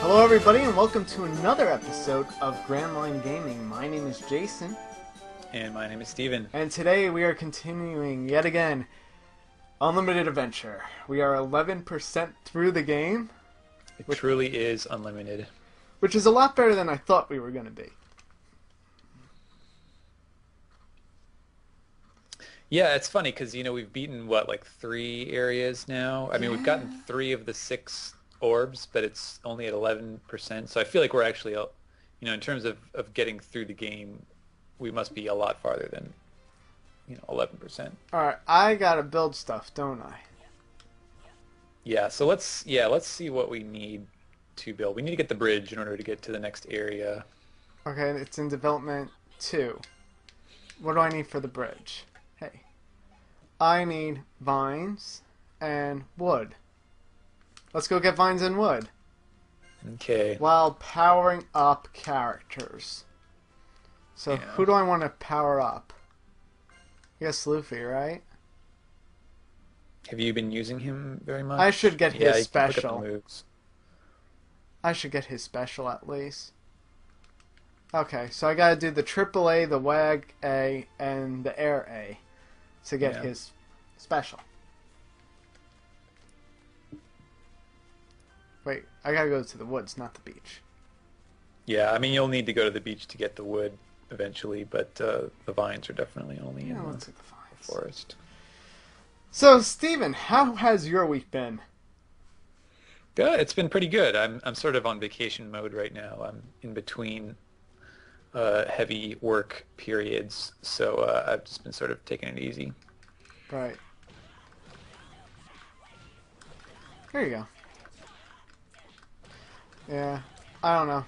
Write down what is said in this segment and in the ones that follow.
Hello everybody and welcome to another episode of Grand Line Gaming. My name is Jason. And my name is Steven. And today we are continuing yet again Unlimited Adventure. We are 11% through the game. It truly is unlimited. Which is a lot better than I thought we were going to be. Yeah, it's funny because, we've beaten, like 3 areas now? I mean, we've gotten 3 of the 6 orbs, but it's only at 11%. So I feel like we're actually, in terms of getting through the game, we must be a lot farther than, 11%. Alright, I gotta build stuff, don't I? Yeah, so let's see what we need to build. We need to get the bridge in order to get to the next area. Okay, it's in development 2. What do I need for the bridge? Hey. I need vines and wood. Let's go get vines and wood. Okay. While powering up characters. So Yeah. who do I want to power up? I guess Luffy, right? Have you been using him very much? I should get Yeah, his you can pick up special. the moves. I should get his special at least. Okay, so I gotta do the triple A, the WAG A, and the Air A to get Yeah. his special. Wait, I gotta go to the woods, not the beach. Yeah, I mean, you'll need to go to the beach to get the wood eventually, but the vines are definitely only Yeah, in let's the take the vines. forest. So, Steven, how has your week been? Yeah, it's been pretty good. I'm sort of on vacation mode right now. I'm in between heavy work periods, so I've just been sort of taking it easy. Right. There you go. Yeah, I don't know.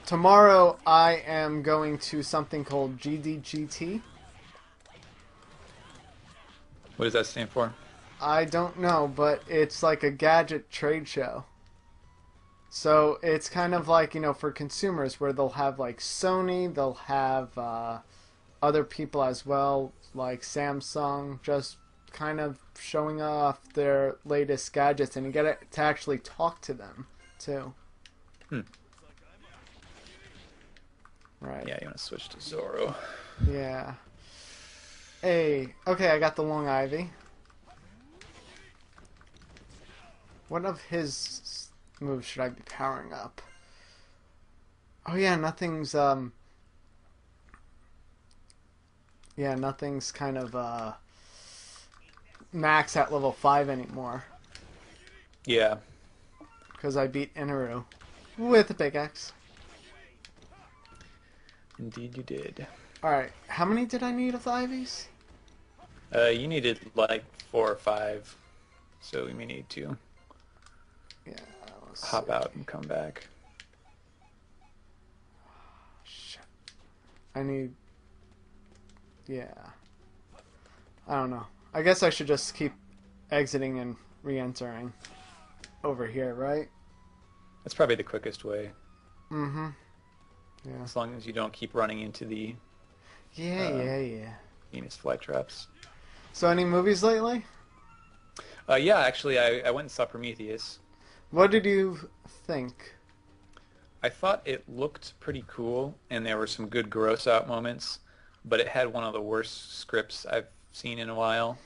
Tomorrow I am going to something called GDGT. What does that stand for? I don't know, but it's like a gadget trade show. So it's kind of like, for consumers where they'll have like Sony, they'll have other people as well, like Samsung, just kind of showing off their latest gadgets, and you get to actually talk to them too. Right. Yeah, you want to switch to Zoro. Yeah. Hey, okay, I got the Long Ivy. What of his moves should I be powering up? Oh yeah, nothing's nothing's kind of max at level 5 anymore. Yeah. Because I beat Inaru with a pickaxe. Indeed you did. Alright, how many did I need of the Ivies? You needed like 4 or 5, so we may need to Yeah, let's hop see. out and come back. Shit. I need... Yeah. I don't know. I guess I should just keep exiting and re-entering over here, right? That's probably the quickest way, Mm-hmm. Yeah. as long as you don't keep running into the Yeah. Venus flytraps. So any movies lately? Yeah, actually, I went and saw Prometheus. What did you think? I thought it looked pretty cool, and there were some good gross-out moments, but it had one of the worst scripts I've seen in a while.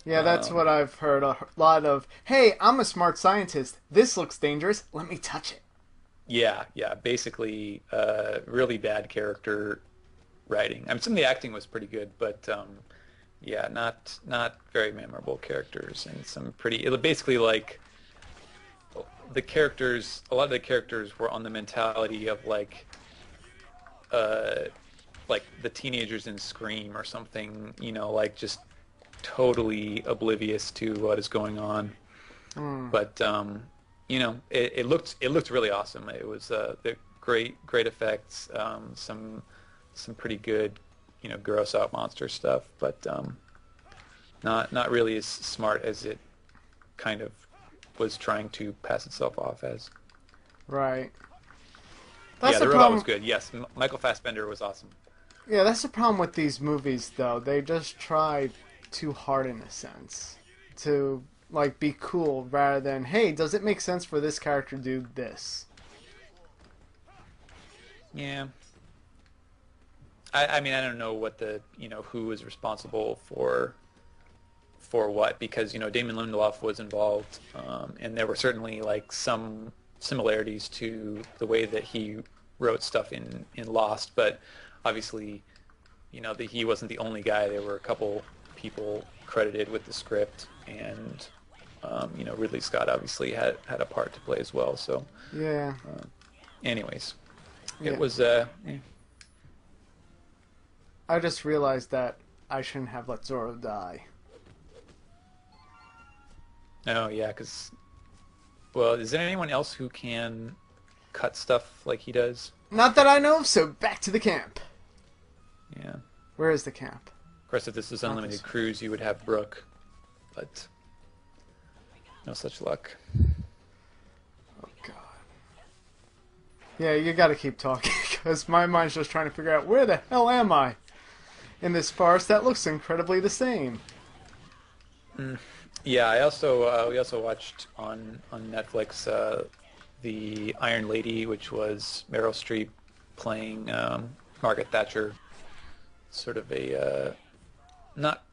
Yeah, that's what I've heard a lot of. Hey, I'm a smart scientist. This looks dangerous. Let me touch it. Yeah, basically, really bad character writing. I mean, some of the acting was pretty good, but yeah, not very memorable characters, and some pretty. It was basically like the characters. A lot of the characters were on the mentality of like the teenagers in Scream or something. Like just totally oblivious to what is going on. But it looked really awesome. It was the great effects, some pretty good, gross out monster stuff, but not really as smart as it kind of was trying to pass itself off as. Right. Yeah, That's the the robot problem. was good. Yes, Michael Fassbender was awesome. Yeah, that's the problem with these movies, though. They just try too hard, in a sense, to like be cool rather than, hey, does it make sense for this character to do this? Yeah. I mean, I don't know what the, who was responsible for what, because, Damon Lindelof was involved, and there were certainly like some similarities to the way that he wrote stuff in Lost, but obviously, he wasn't the only guy. There were a couple people credited with the script, and Ridley Scott obviously had a part to play as well. So, Yeah. anyways, Yeah. it was I just realized that I shouldn't have let Zorro die. oh yeah, because well, is there anyone else who can cut stuff like he does? Not that I know of, so back to the camp. Yeah. Where is the camp? Of course, if this was Unlimited Cruise, you would have Brooke, but no such luck. Oh, God. Yeah, you gotta keep talking, because my mind's just trying to figure out where the hell am I in this forest that looks incredibly the same. Yeah, we also watched on Netflix the Iron Lady, which was Meryl Streep playing Margaret Thatcher. Sort of a not,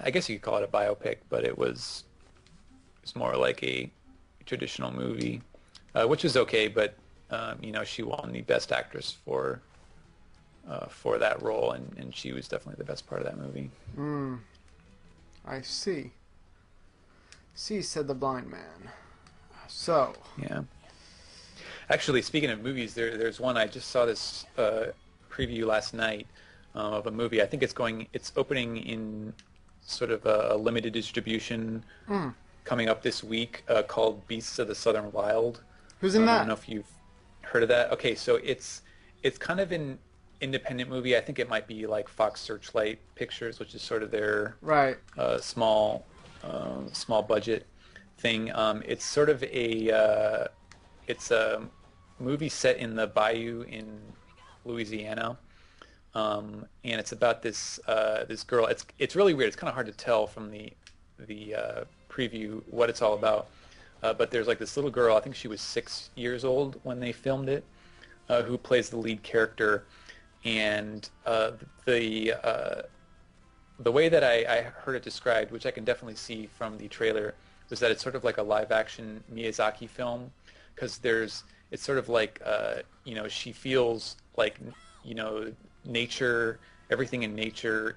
I guess you could call it a biopic, but it's more like a traditional movie, which is okay. But she won the Best Actress for that role, and she was definitely the best part of that movie. I see. See, said the blind man. So. Yeah. Actually, speaking of movies, there's one I just saw this preview last night of a movie. I think it's opening in sort of a limited distribution coming up this week called Beasts of the Southern Wild. Who's in that? I don't know if you've heard of that. Okay, so it's kind of an independent movie. I think it might be like Fox Searchlight Pictures, which is sort of their small budget thing. It's sort of it's a movie set in the bayou in Louisiana, and it's about this girl. It's really weird. It's kind of hard to tell from the preview what it's all about. But there's like this little girl. I think she was 6 years old when they filmed it, who plays the lead character, and the way that I heard it described, which I can definitely see from the trailer, was that it's sort of like a live-action Miyazaki film, because it's sort of like, she feels like, nature, everything in nature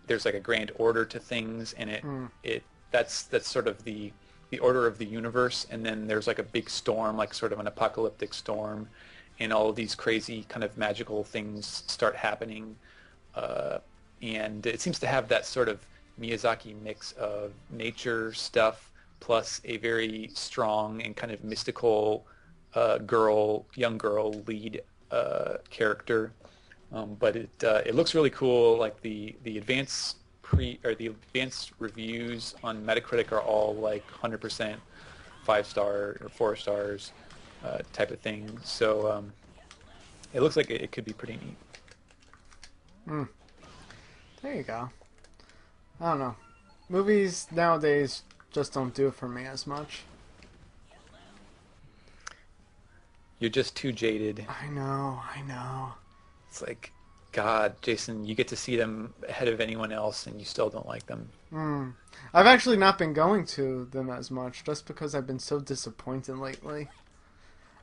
there's like a grand order to things, and that's sort of the order of the universe, and then there's like a big storm, like sort of an apocalyptic storm, and all of these crazy kind of magical things start happening. And it seems to have that sort of Miyazaki mix of nature stuff plus a very strong and kind of mystical young girl lead character. But it looks really cool. Like the advanced reviews on Metacritic are all like 100% 5-star or 4 stars type of thing. So it looks like it could be pretty neat. There you go. I don't know. Movies nowadays just don't do it for me as much. You're just too jaded. I know. It's like, God, Jason, you get to see them ahead of anyone else, and you still don't like them. I've actually not been going to them as much, just because I've been so disappointed lately.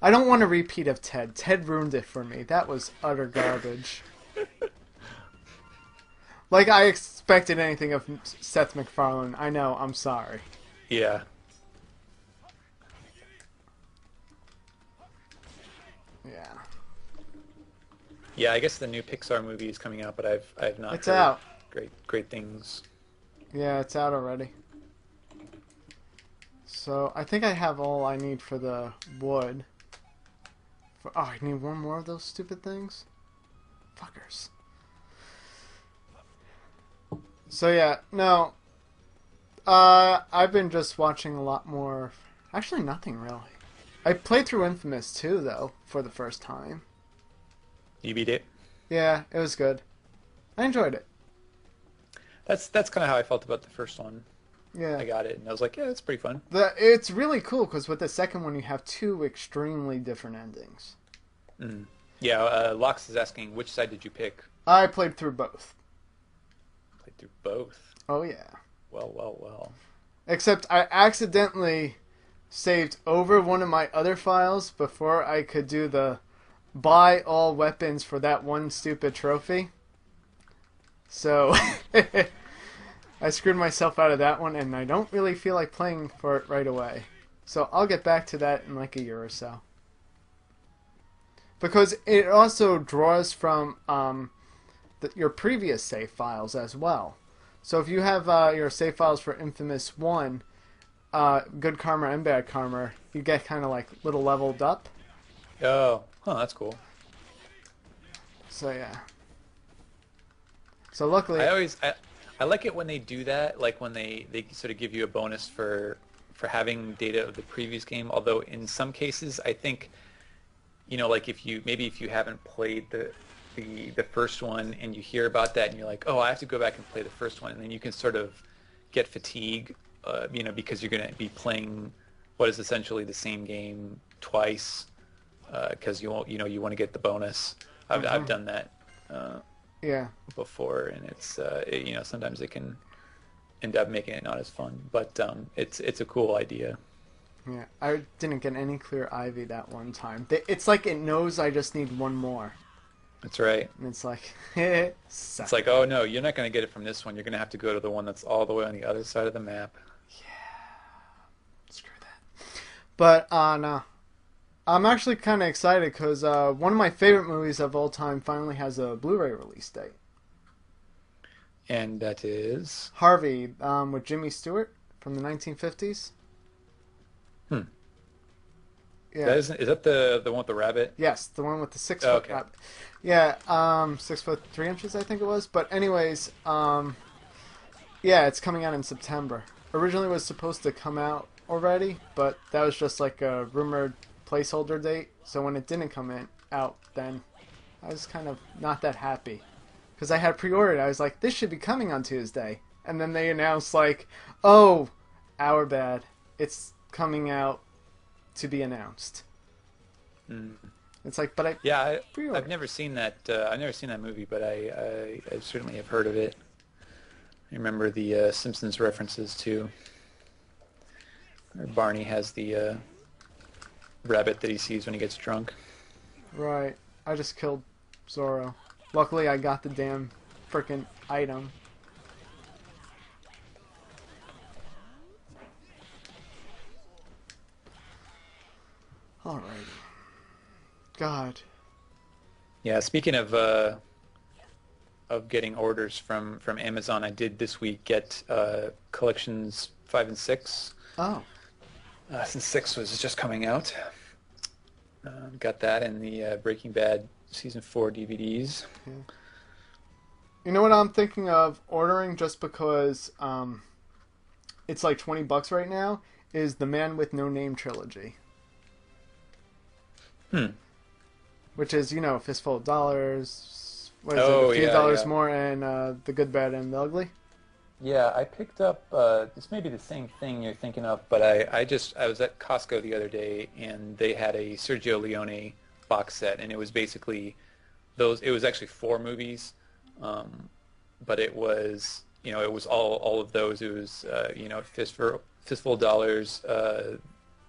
I don't want a repeat of Ted. Ted ruined it for me. That was utter garbage. Like, I expected anything of Seth MacFarlane. I know, I'm sorry. Yeah. Yeah. Yeah, I guess the new Pixar movie is coming out, but I've not It's heard out. great things. Yeah, it's out already. So, I think I have all I need for the wood. I need one more of those stupid things? Fuckers. So yeah, no. I've been just watching a lot more. Actually, nothing really. I played through Infamous 2 though for the first time. You beat it? Yeah, it was good. I enjoyed it. That's kind of how I felt about the first one. Yeah. I got it, and I was like, yeah, that's pretty fun. It's really cool because with the second one you have two extremely different endings. Mm. Yeah, Lox is asking, which side did you pick? I played through both. Played through both. Oh yeah. Well, well, well. Except I accidentally saved over one of my other files before I could do the buy all weapons for that one stupid trophy. So I screwed myself out of that one, and I don't really feel like playing for it right away. So I'll get back to that in like a year or so. Because it also draws from your previous save files as well. So if you have your save files for Infamous 1, Good Karma and Bad Karma, you get kind of like little leveled up. Oh, huh, that's cool. So yeah. So luckily, I like it when they do that, like when they sort of give you a bonus for having data of the previous game. Although in some cases, I think, like if you haven't played the first one and you hear about that and you're like, oh, I have to go back and play the first one, and then you can sort of get fatigue, because you're going to be playing what is essentially the same game twice, because you want to get the bonus. I've done that. yeah. Before, and it's sometimes it can end up making it not as fun, but it's a cool idea. Yeah, I didn't get any clear Ivy that one time. It's like it knows I just need one more. That's right. And it's like, it's like, oh no, you're not going to get it from this one. You're going to have to go to the one that's all the way on the other side of the map. Yeah, screw that. But no, I'm actually kind of excited because one of my favorite movies of all time finally has a Blu-ray release date. And that is Harvey, with Jimmy Stewart from the 1950s. Yeah. Is that the one with the rabbit? Yes, the one with the 6 foot. Okay. Yeah, 6'3" I think it was. But anyways, yeah, it's coming out in September. Originally it was supposed to come out already, but that was just like a rumored placeholder date. So when it didn't come out, then I was kind of not that happy because I had pre-ordered. I was like, this should be coming on Tuesday, and then they announced like, oh, our bad, it's coming out to be announced. It's like, but I've never seen that. I've never seen that movie, but I certainly have heard of it. I remember the Simpsons references too. Barney has the rabbit that he sees when he gets drunk. Right. I just killed Zorro. Luckily, I got the damn frickin' item. Alrighty. God. Yeah, speaking of getting orders from Amazon, I did this week get collections 5 and 6. Oh. Since 6 was just coming out. Got that and the Breaking Bad Season 4 DVDs. Yeah. You know what I'm thinking of ordering just because it's like $20 right now is the Man with No Name trilogy. Which is, Fistful of Dollars. What is it? A few dollars more, and The Good, Bad, and the Ugly. Yeah, I picked up. This may be the same thing you're thinking of, but I was at Costco the other day, and they had a Sergio Leone box set, and it was basically those. It was actually 4 movies, but it was it was all of those. It was Fistful of Dollars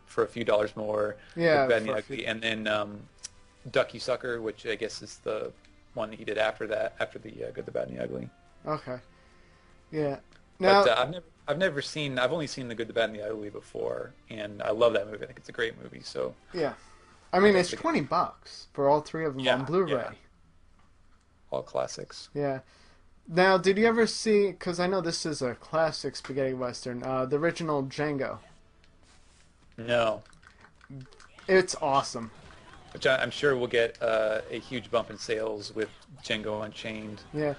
for a few dollars more. Yeah, Good, Bad, and the Ugly, and then Ducky Sucker, which I guess is the one that he did after that, after the Good, the Bad, and the Ugly. Okay. Yeah. Now, but I've only seen the Good, the Bad, and the Ugly before, and I love that movie. I think it's a great movie. So yeah, I mean it's $20 for all 3 of them on Blu-ray. Yeah. All classics. Yeah. Now, did you ever see? Because I know this is a classic spaghetti western. The original Django. No. It's awesome. Which I'm sure will get a huge bump in sales with Django Unchained. Yeah.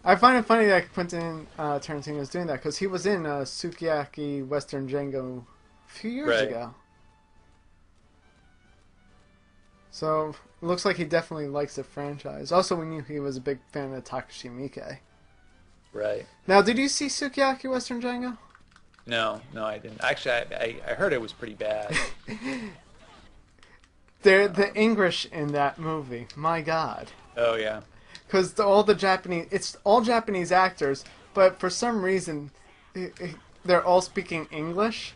I find it funny that Quentin Tarantino is doing that because he was in Sukiyaki Western Django a few years ago. So it looks like he definitely likes the franchise. Also, we knew he was a big fan of Takashi Miike. Right. Now, did you see Sukiyaki Western Django? No, no, I didn't. Actually, I heard it was pretty bad. The Um, English in that movie, my God. oh yeah, Because all the Japanese, it's all Japanese actors, but for some reason, they're all speaking English.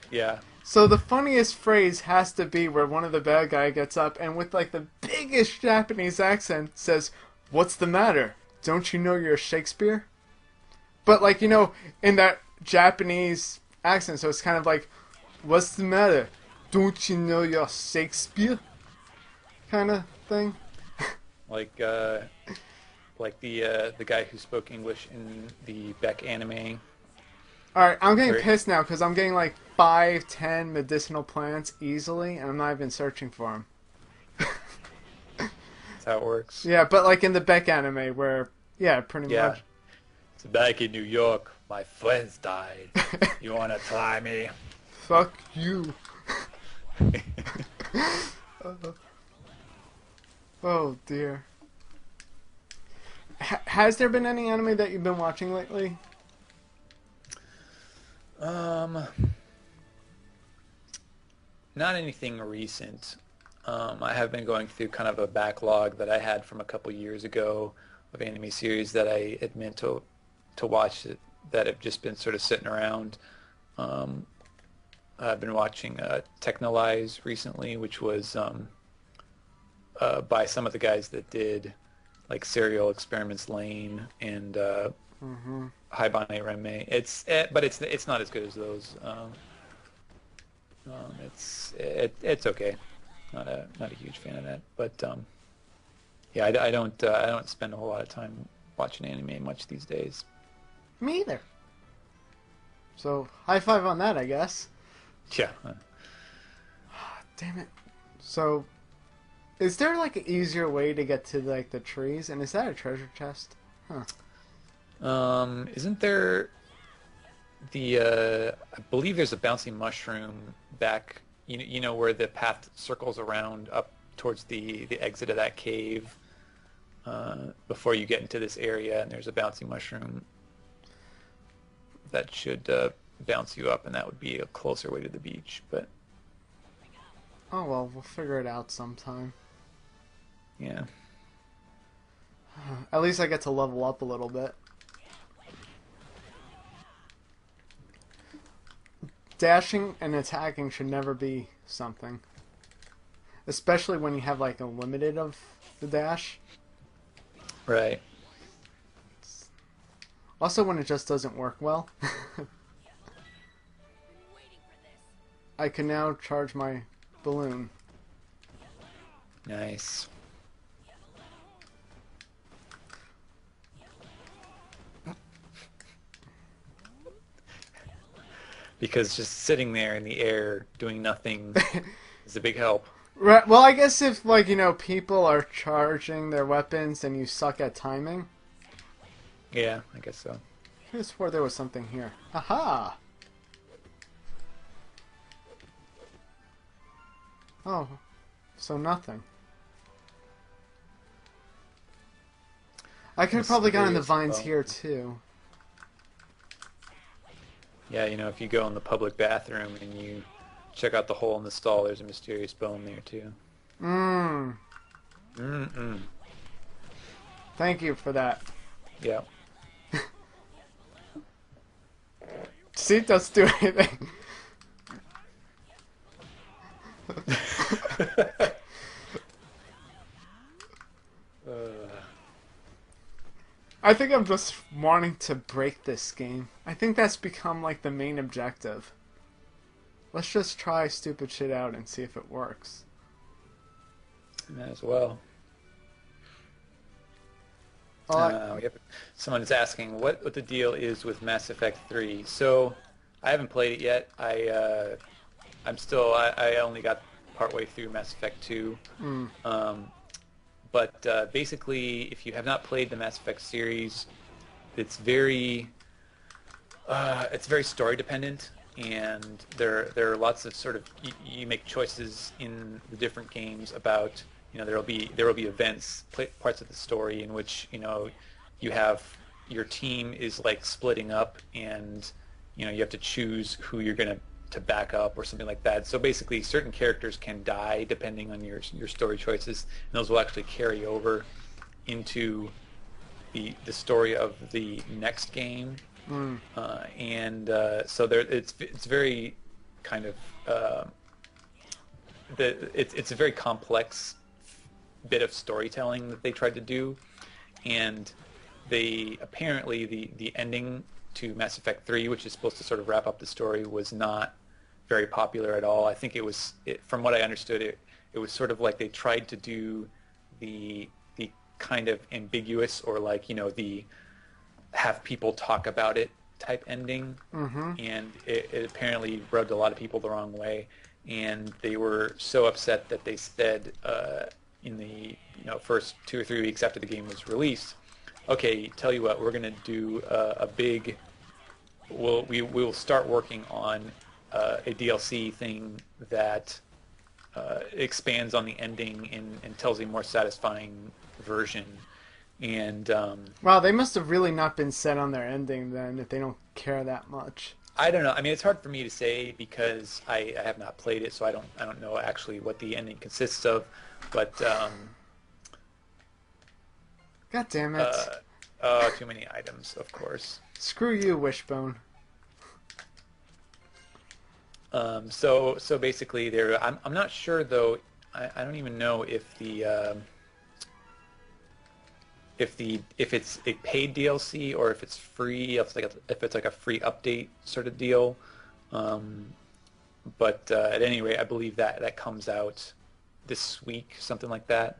yeah. So the funniest phrase has to be where one of the bad guy gets up and with like the biggest Japanese accent says, "What's the matter? Don't you know you're Shakespeare?" But like in that Japanese accent, so it's kind of like, "What's the matter? Don't you know you're Shakespeare?" kind of thing. Like the guy who spoke English in the Beck anime. All right, I'm getting Where pissed now because I'm getting like 5, 10 medicinal plants easily, and I'm not even searching for them. that's how it works. Yeah, but like in the Beck anime, where yeah, pretty Yeah. much. So back in New York, my friends died. You wanna try me? Fuck you. Oh dear. Has there been any anime that you've been watching lately? Um, Not anything recent. I have been going through kind of a backlog that I had from a couple years ago of anime series that I had meant to watch that have just been sort of sitting around. Um, I've been watching Technolize recently, which was by some of the guys that did like Serial Experiments Lane and Mm-hmm. Haibane Renmei. But it's not as good as those. It's okay. Not a huge fan of that, but yeah, I don't spend a whole lot of time watching anime much these days. Me either. So high five on that, I guess. Yeah. Damn it. So, is there like an easier way to get to like the trees? And is that a treasure chest? Huh. Isn't there I believe there's a bouncy mushroom back, you know where the path circles around up towards the exit of that cave before you get into this area, and there's a bouncy mushroom that should bounce you up, and that would be a closer way to the beach. But Oh well, we'll figure it out sometime. yeah, At least I get to level up a little bit. Dashing and attacking should never be something. Especially when you have like a limited of the dash. right. Also when it just doesn't work well. I can now charge my balloon. Nice. Because just sitting there in the air doing nothing is a big help. Right, well, I guess if, like, people are charging their weapons and you suck at timing. Yeah, I guess so. I could have swore there was something here. Aha! Oh, so nothing. I could have probably gotten the Mysterious vines bone. here, too. Yeah, if you go in the public bathroom and you check out the hole in the stall, there's a mysterious bone there too. Mmm. Mm-mm. Thank you for that. Yeah. See, it doesn't do anything. I think I'm just wanting to break this game. I think that's become like the main objective. Let's just try stupid shit out and see if it works. Might as well. Oh, Someone is asking what the deal is with Mass Effect 3. So, I haven't played it yet. I only got partway through Mass Effect 2. mm, But basically, if you have not played the Mass Effect series, it's very story dependent, and there are lots of sort of you make choices in the different games about there will be events, parts of the story in which you have your team is like splitting up, and you have to choose who you're going to back up or something like that. So basically, certain characters can die depending on your story choices, and those will actually carry over into the story of the next game. Mm. So there it's very kind of it's a very complex bit of storytelling that they tried to do, and they apparently the ending to Mass Effect 3, which is supposed to sort of wrap up the story, was not very popular at all. I think from what I understood, it was sort of like they tried to do the kind of ambiguous, or like, the have people talk about it type ending. Mm-hmm. And it apparently rubbed a lot of people the wrong way, and they were so upset that they said in the first 2 or 3 weeks after the game was released, okay, tell you what, we're going to do a big, we will start working on a DLC thing that expands on the ending and tells a more satisfying version. And Wow, they must have really not been set on their ending then, if they don't care that much. I don't know. I mean, it's hard for me to say because I have not played it, so I don't know actually what the ending consists of. But God damn it! too many items, of course. Screw you, Wishbone. So basically, I'm not sure though. I don't even know if if it's a paid DLC or if it's free, if it's like a free update sort of deal. But at any rate, I believe that comes out this week, something like that.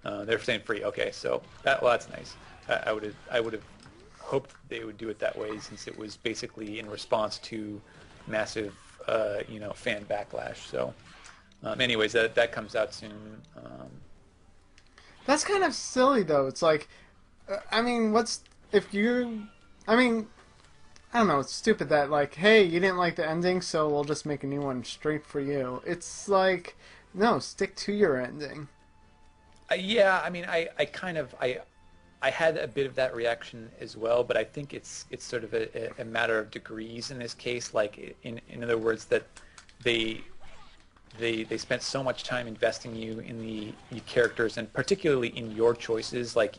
They're saying free. Okay, so that's nice. I would have hoped they would do it that way, since it was basically in response to massive fan backlash. So anyways, that comes out soon. That's kind of silly though. It's like, I mean, I mean, I don't know, it's stupid that, like, hey, you didn't like the ending, so we'll just make a new one straight for you. It's like, no, stick to your ending. Yeah, I mean, I had a bit of that reaction as well, but I think it's sort of a matter of degrees in this case. Like, in other words, that they spent so much time investing you in the characters, and particularly in your choices. Like,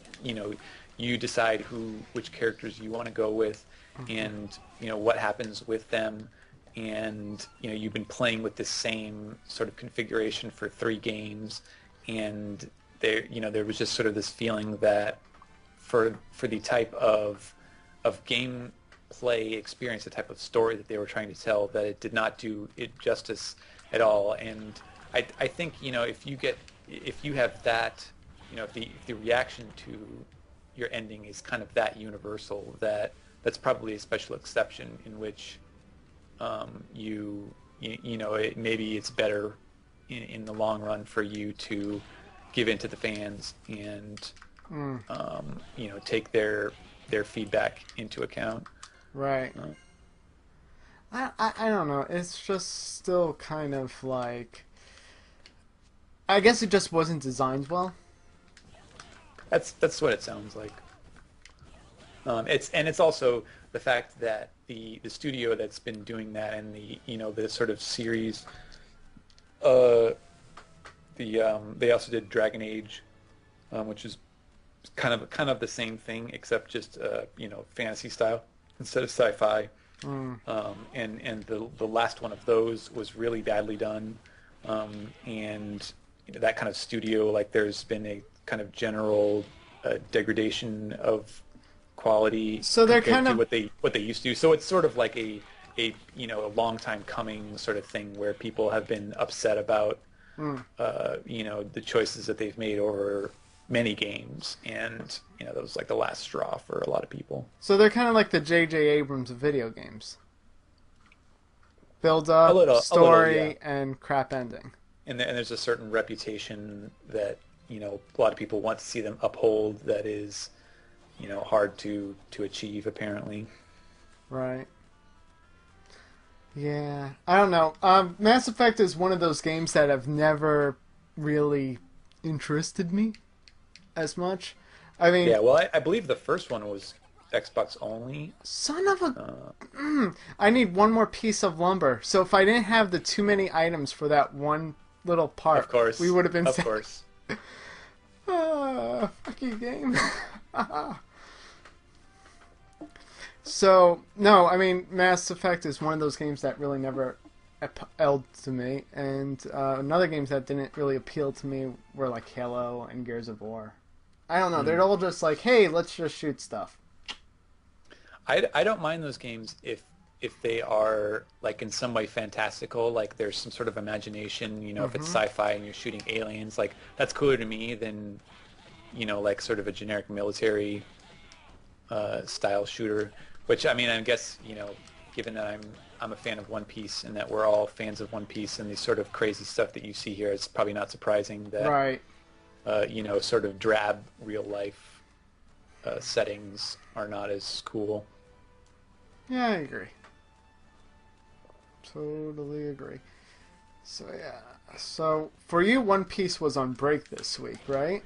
you decide which characters you want to go with, and what happens with them, and you've been playing with this same sort of configuration for 3 games, and there was just sort of this feeling that for the type of gameplay experience, the type of story that they were trying to tell, that it did not do it justice at all. And I think if you have that, if the reaction to your ending is kind of that universal, that's probably a special exception in which maybe it's better in the long run for you to give in to the fans and take their feedback into account. Right. I don't know. It's just still kind of like, I guess it just wasn't designed well. That's what it sounds like. It's also the fact that the studio that's been doing that, and the sort of series, they also did Dragon Age, which is kind of the same thing, except just fantasy style instead of sci-fi. And the last one of those was really badly done, and that kind of studio, like, there's been a kind of general degradation of quality, so they're compared kind to of what they used to. So it's sort of like a long time coming sort of thing, where people have been upset about the choices that they've made over many games, and that was like the last straw for a lot of people. So they're kind of like the J.J. Abrams of video games. Build up, story, yeah. and crap ending. And there's a certain reputation that a lot of people want to see them uphold, that is hard to achieve, apparently. Right. Yeah, I don't know. Mass Effect is one of those games that have never really interested me as much. I mean, Yeah, well, I believe the first one was Xbox only. Son of a... Uh, I need one more piece of lumber. So if I didn't have the too many items for that one little of part, we course, would have been of set. course. Fuck you, game. So, no, I mean, Mass Effect is one of those games that really never appealed to me. And another games that didn't really appeal to me were like Halo and Gears of War. I don't know. They're all just like, hey, let's just shoot stuff. I don't mind those games if they are like in some way fantastical, like there's some sort of imagination, if it's sci-fi and you're shooting aliens, like that's cooler to me than, like sort of a generic military style shooter, which I mean, I guess, given that I'm a fan of One Piece and that we're all fans of One Piece and the sort of crazy stuff that you see here, it's probably not surprising that, Right. Sort of drab real life settings are not as cool. Yeah, I agree. Totally agree. So, yeah. So, for you, One Piece was on break this week, right?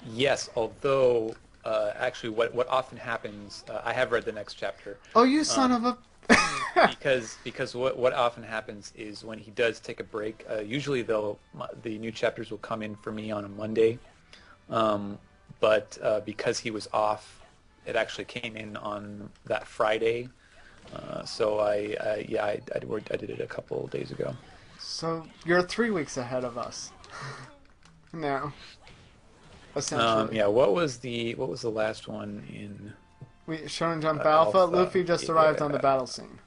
Yes, although actually what often happens, I have read the next chapter. Oh, you son of a... Because what often happens is when he does take a break, usually the new chapters will come in for me on a Monday, but because he was off, it actually came in on that Friday. So I did it a couple days ago. So, you're 3 weeks ahead of us. Now. Essentially. Yeah. What was the last one in? Shonen Jump Alpha. Luffy just arrived on the battle scene.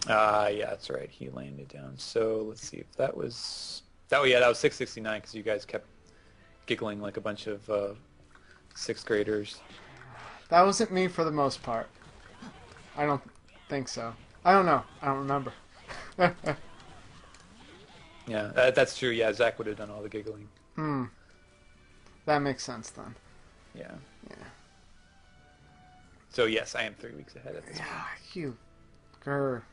Yeah, that's right. He landed down. So let's see if that was. Yeah, that was 669 because you guys kept giggling like a bunch of sixth graders. That wasn't me for the most part. I don't think so. I don't know. I don't remember. Yeah, that's true. Yeah, Zach would have done all the giggling. That makes sense then. Yeah. Yeah. So yes, I am 3 weeks ahead of this. Yeah, you. Grr.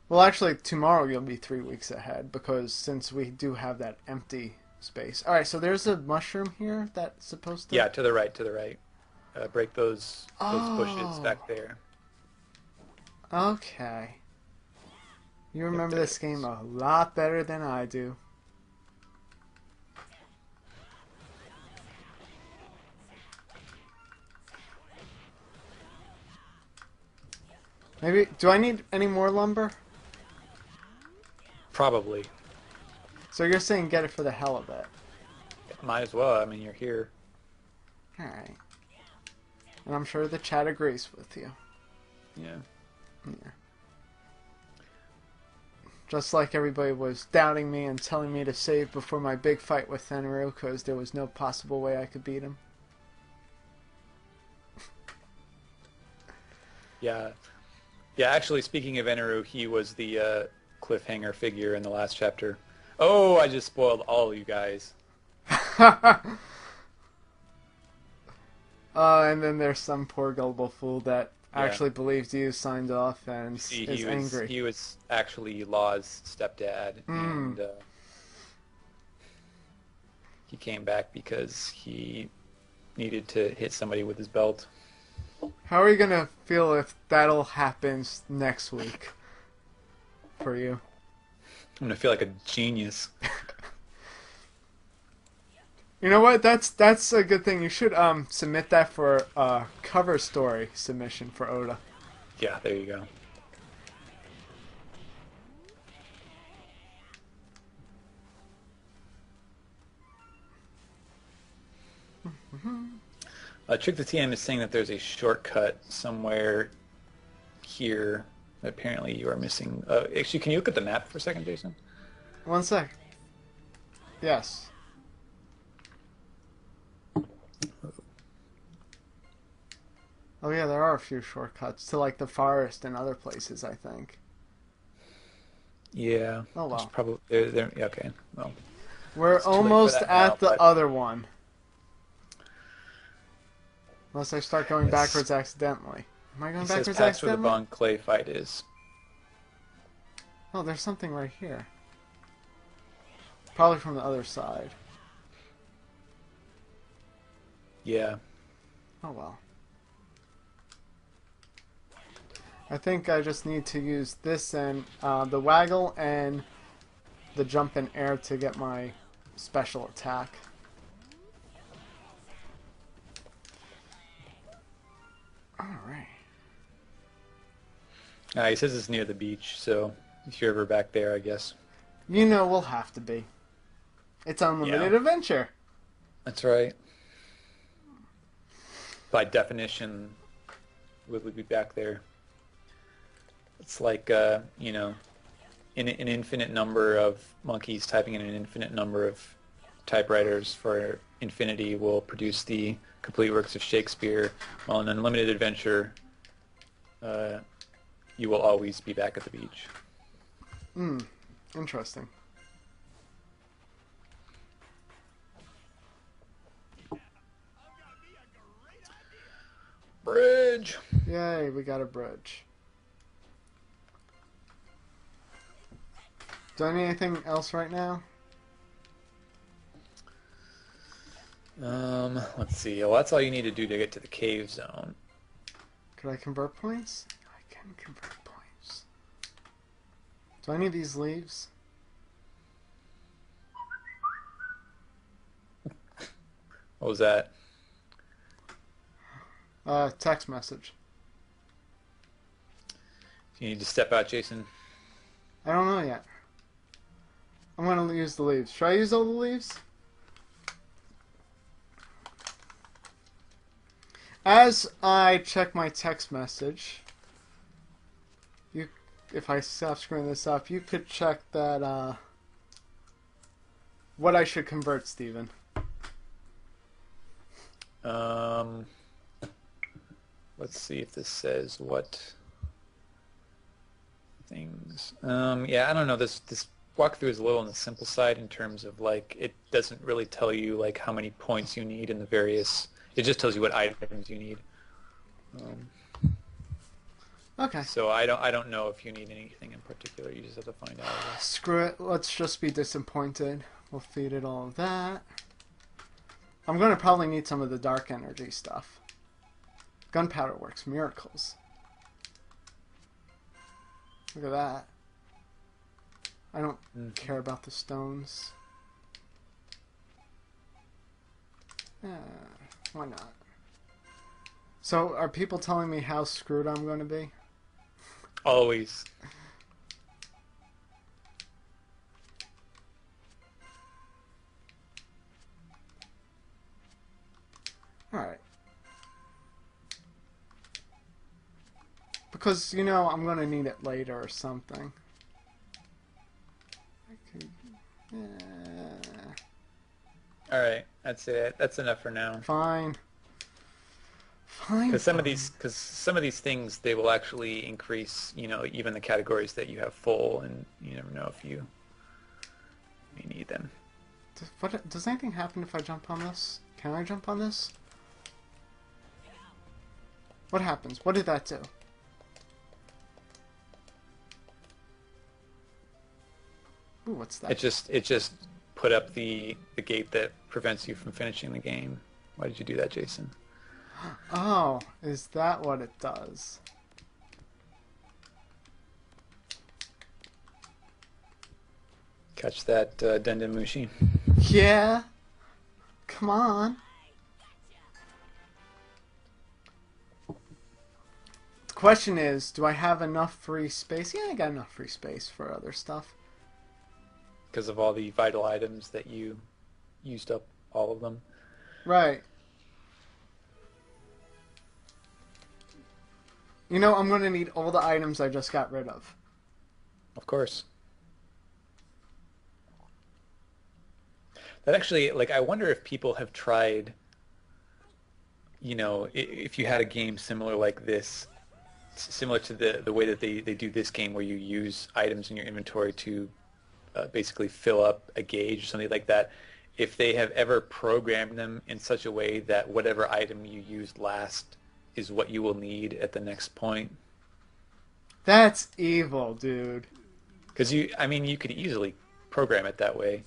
Well, actually, tomorrow you'll be 3 weeks ahead because since we do have that empty space. All right, so there's a mushroom here that's supposed to. Yeah, to the right. Break those bushes back there. Okay. You remember this game a lot better than I do. Maybe. Do I need any more lumber? Probably. So you're saying get it for the hell of it? Might as well. I mean, you're here. All right. And I'm sure the chat agrees with you. Yeah. Yeah. Just like everybody was doubting me and telling me to save before my big fight with Fenrir because there was no possible way I could beat him. Yeah. Yeah, actually, speaking of Eneru, he was the cliffhanger figure in the last chapter. Oh, I just spoiled all of you guys. And then there's some poor gullible fool that Yeah. actually believes you, signed off, and See, is angry. he was actually Law's stepdad, and he came back because he needed to hit somebody with his belt. How are you going to feel if that'll happen next week for you? I'm gonna feel like a genius. You know what? That's a good thing. You should submit that for a cover story submission for Oda. Yeah, there you go. Trick the TM is saying that there's a shortcut somewhere here that apparently you are missing. Actually, can you look at the map for a second, Jason? 1 sec. Yes. Oh yeah, there are a few shortcuts to like the forest and other places, I think. Yeah. Oh well. There's probably yeah, okay. Well, We're it's too late for almost that at now, the but- other one. Unless I start going Yes. backwards accidentally. Am I going He says backwards that's where the accidentally? Bon Clay fight is. Oh, there's something right here. Probably from the other side. Yeah. Oh well. I think I just need to use this and the waggle and the jump in air to get my special attack. Alright. He says it's near the beach, so if you're ever back there, I guess. You know we'll have to be. It's Yeah, unlimited adventure. that's right. By definition, we would be back there. It's like, an infinite number of monkeys typing in an infinite number of typewriters for infinity will produce the complete works of Shakespeare, while in unlimited adventure, you will always be back at the beach. Hmm. Interesting. Bridge! Yay, we got a bridge. Do I need anything else right now? Let's see. Well, that's all you need to do to get to the cave zone. Could I convert points? I can convert points. Do I need these leaves? What was that? Text message. You need to step out, Jason. I don't know yet. I'm gonna use the leaves. Should I use all the leaves? As I check my text message, if I stop screwing this up, you could check that, what I should convert, Steven. Let's see if this says what things. Yeah, I don't know. This walkthrough is a little on the simple side in terms of like it doesn't really tell you like how many points you need in the various. It just tells you what items you need. Okay. So I don't know if you need anything in particular. You just have to find out. I guess. Screw it. Let's just be disappointed. We'll feed it all of that. I'm going to probably need some of the dark energy stuff. Gunpowder works miracles. Look at that. I don't care about the stones. Why not? So, are people telling me how screwed I'm going to be? Always. Alright. Because, you know, I'm going to need it later or something. All right, that's it. That's enough for now. Fine. Fine. Because some of these things they will actually increase, even the categories that you have full, and you never know if you need them. Does anything happen if I jump on this? Can I jump on this? What happens? What did that do? Ooh, what's that? It just put up the gate that prevents you from finishing the game. Why did you do that, Jason? Oh, is that what it does? Catch that Dendamushi. Yeah. Come on. The question is, do I have enough free space? Yeah, I got enough free space for other stuff. Because of all the vital items that you used up all of them. Right. You know, I'm going to need all the items I just got rid of. Of course. That actually, like, I wonder if people have tried, if you had a game similar like this, similar to the way that they do this game where you use items in your inventory to basically fill up a gauge or something like that, if they have ever programmed them in such a way that whatever item you used last is what you will need at the next point. That's evil, dude. Because you could easily program it that way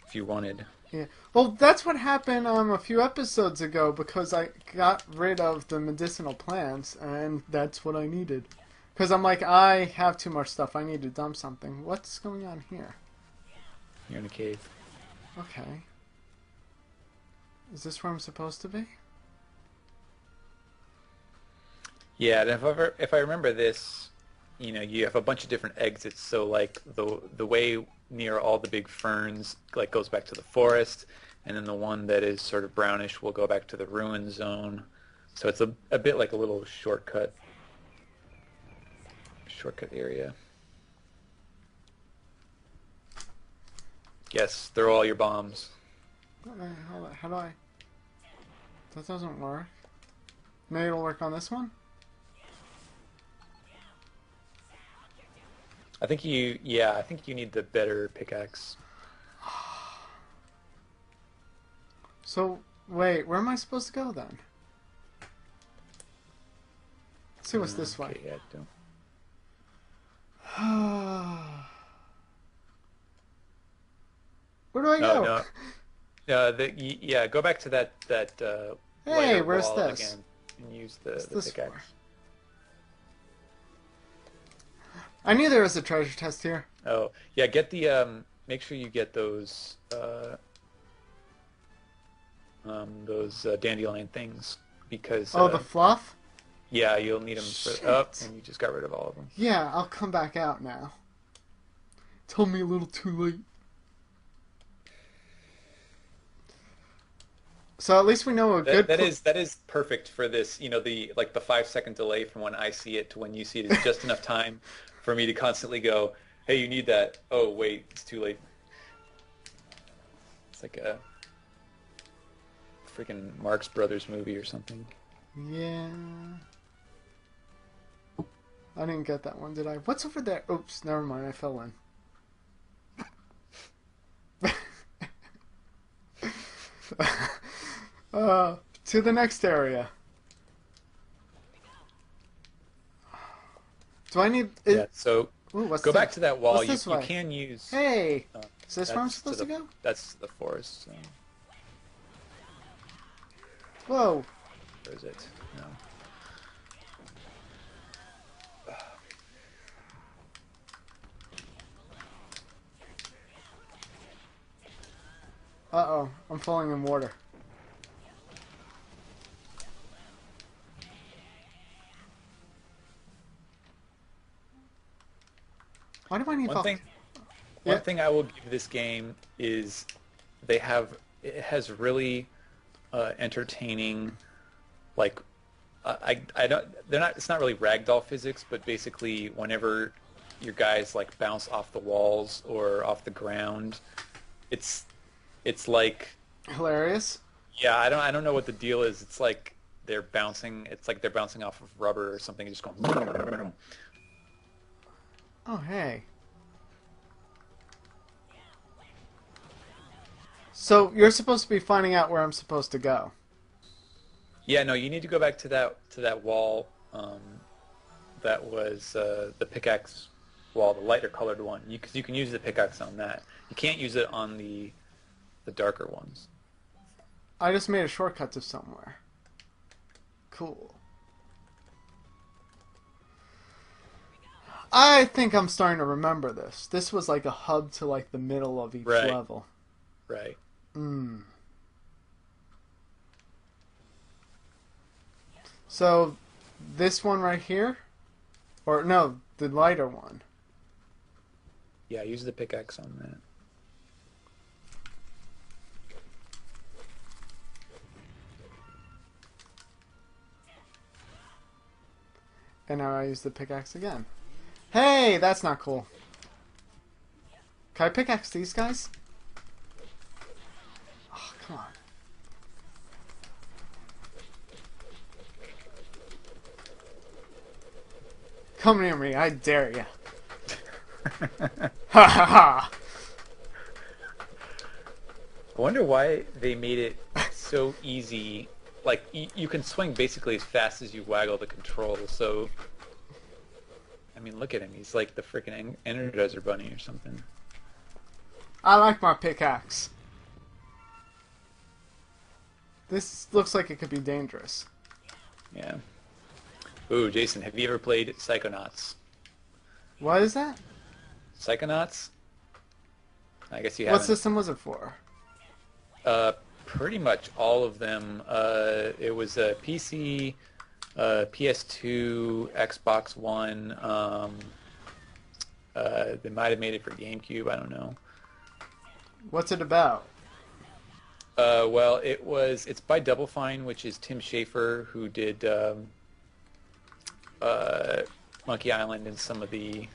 if you wanted. Yeah. Well, that's what happened a few episodes ago because I got rid of the medicinal plants, and that's what I needed. Because I'm like, I have too much stuff. I need to dump something. What's going on here? You're in a cave. Okay. Is this where I'm supposed to be? Yeah, and if I remember this, you have a bunch of different exits. So like the way near all the big ferns like goes back to the forest, and then the one that is sort of brownish will go back to the ruin zone. So it's a bit like a little shortcut area. Yes, throw all your bombs. How do I? That doesn't work. Maybe it'll work on this one? I think you need the better pickaxe. So, wait, where am I supposed to go then? Let's see what's this way. Okay, yeah, don't. Where do I No, go? no. Yeah, go back to that Hey, lighter where's wall this? again and use What's the this pickaxe. for? I knew there was a treasure chest here. Oh, yeah, get the make sure you get those dandelion things because Oh, the fluff? yeah, you'll need them for Shit. and you just got rid of all of them. Yeah, I'll come back out now. Told me a little too late. So at least we know a good. That is perfect for this. The 5 second delay from when I see it to when you see it is just enough time for me to constantly go, "Hey, you need that." Oh, wait, it's too late. It's like a freaking Marx Brothers movie or something. Yeah. I didn't get that one, did I? What's over there? Oops, never mind. I fell in. To the next area. Do I need? Yeah. So Ooh, what's go this? back to that wall. What's this You way? can use. Hey, Uh, is this where I'm that's supposed to go? That's the forest. So. Whoa. Where is it? No. Uh-oh, I'm falling in water. Why do I need One Yeah. thing I will give this game is it has really entertaining like I don't they're not it's not really ragdoll physics, but basically whenever your guys like bounce off the walls or off the ground, it's like Hilarious. yeah, I don't know what the deal is. It's like they're bouncing off of rubber or something, just going Oh, hey. So, you're supposed to be finding out where I'm supposed to go. Yeah, no, you need to go back to that wall that was the pickaxe wall, the lighter colored one. Because you can use the pickaxe on that. You can't use it on the darker ones. I just made a shortcut to somewhere. Cool. I think I'm starting to remember this. This was like a hub to like the middle of each Right. level. Right. So, this one right here? Or, no, the lighter one. Yeah, use the pickaxe on that. And now I use the pickaxe again. Hey, that's not cool. Can I pickaxe these guys? Oh, come on. Come near me, I dare you. Ha ha ha! I wonder why they made it so easy. Like, you can swing basically as fast as you waggle the control, so... I mean, look at him. He's like the freaking Energizer Bunny or something. I like my pickaxe. This looks like it could be dangerous. Yeah. Ooh, Jason, have you ever played Psychonauts? What is that? Psychonauts? I guess you What haven't. system was it for? Uh, Pretty much all of them. It was a PC, PS2, Xbox One. They might have made it for GameCube. I don't know. What's it about? Well, it's by Double Fine, which is Tim Schafer, who did Monkey Island and some of the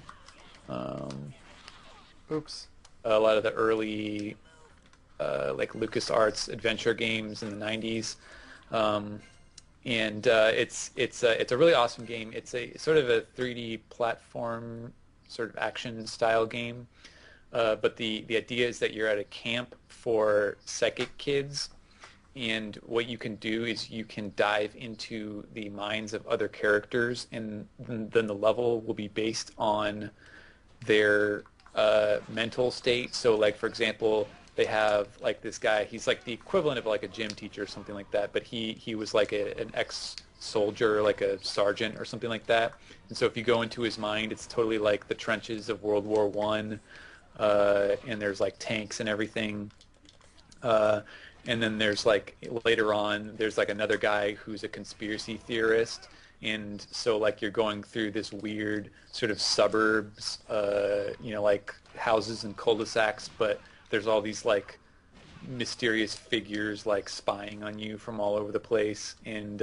Oops. a lot of the early like LucasArts adventure games in the 90s. And it's a really awesome game. It's a sort of a 3D platform sort of action style game. But the idea is that you're at a camp for psychic kids, and what you can do is you can dive into the minds of other characters, and then the level will be based on their mental state. So, like, for example, they have like this guy. He's like the equivalent of like a gym teacher or something like that, but he was like an ex-soldier, like a sergeant or something like that. And so if you go into his mind, it's totally like the trenches of World War One, and there's like tanks and everything. And then there's like later on, there's like another guy who's a conspiracy theorist. And so like you're going through this weird sort of suburbs, like houses and cul-de-sacs, but there's all these like mysterious figures like spying on you from all over the place. And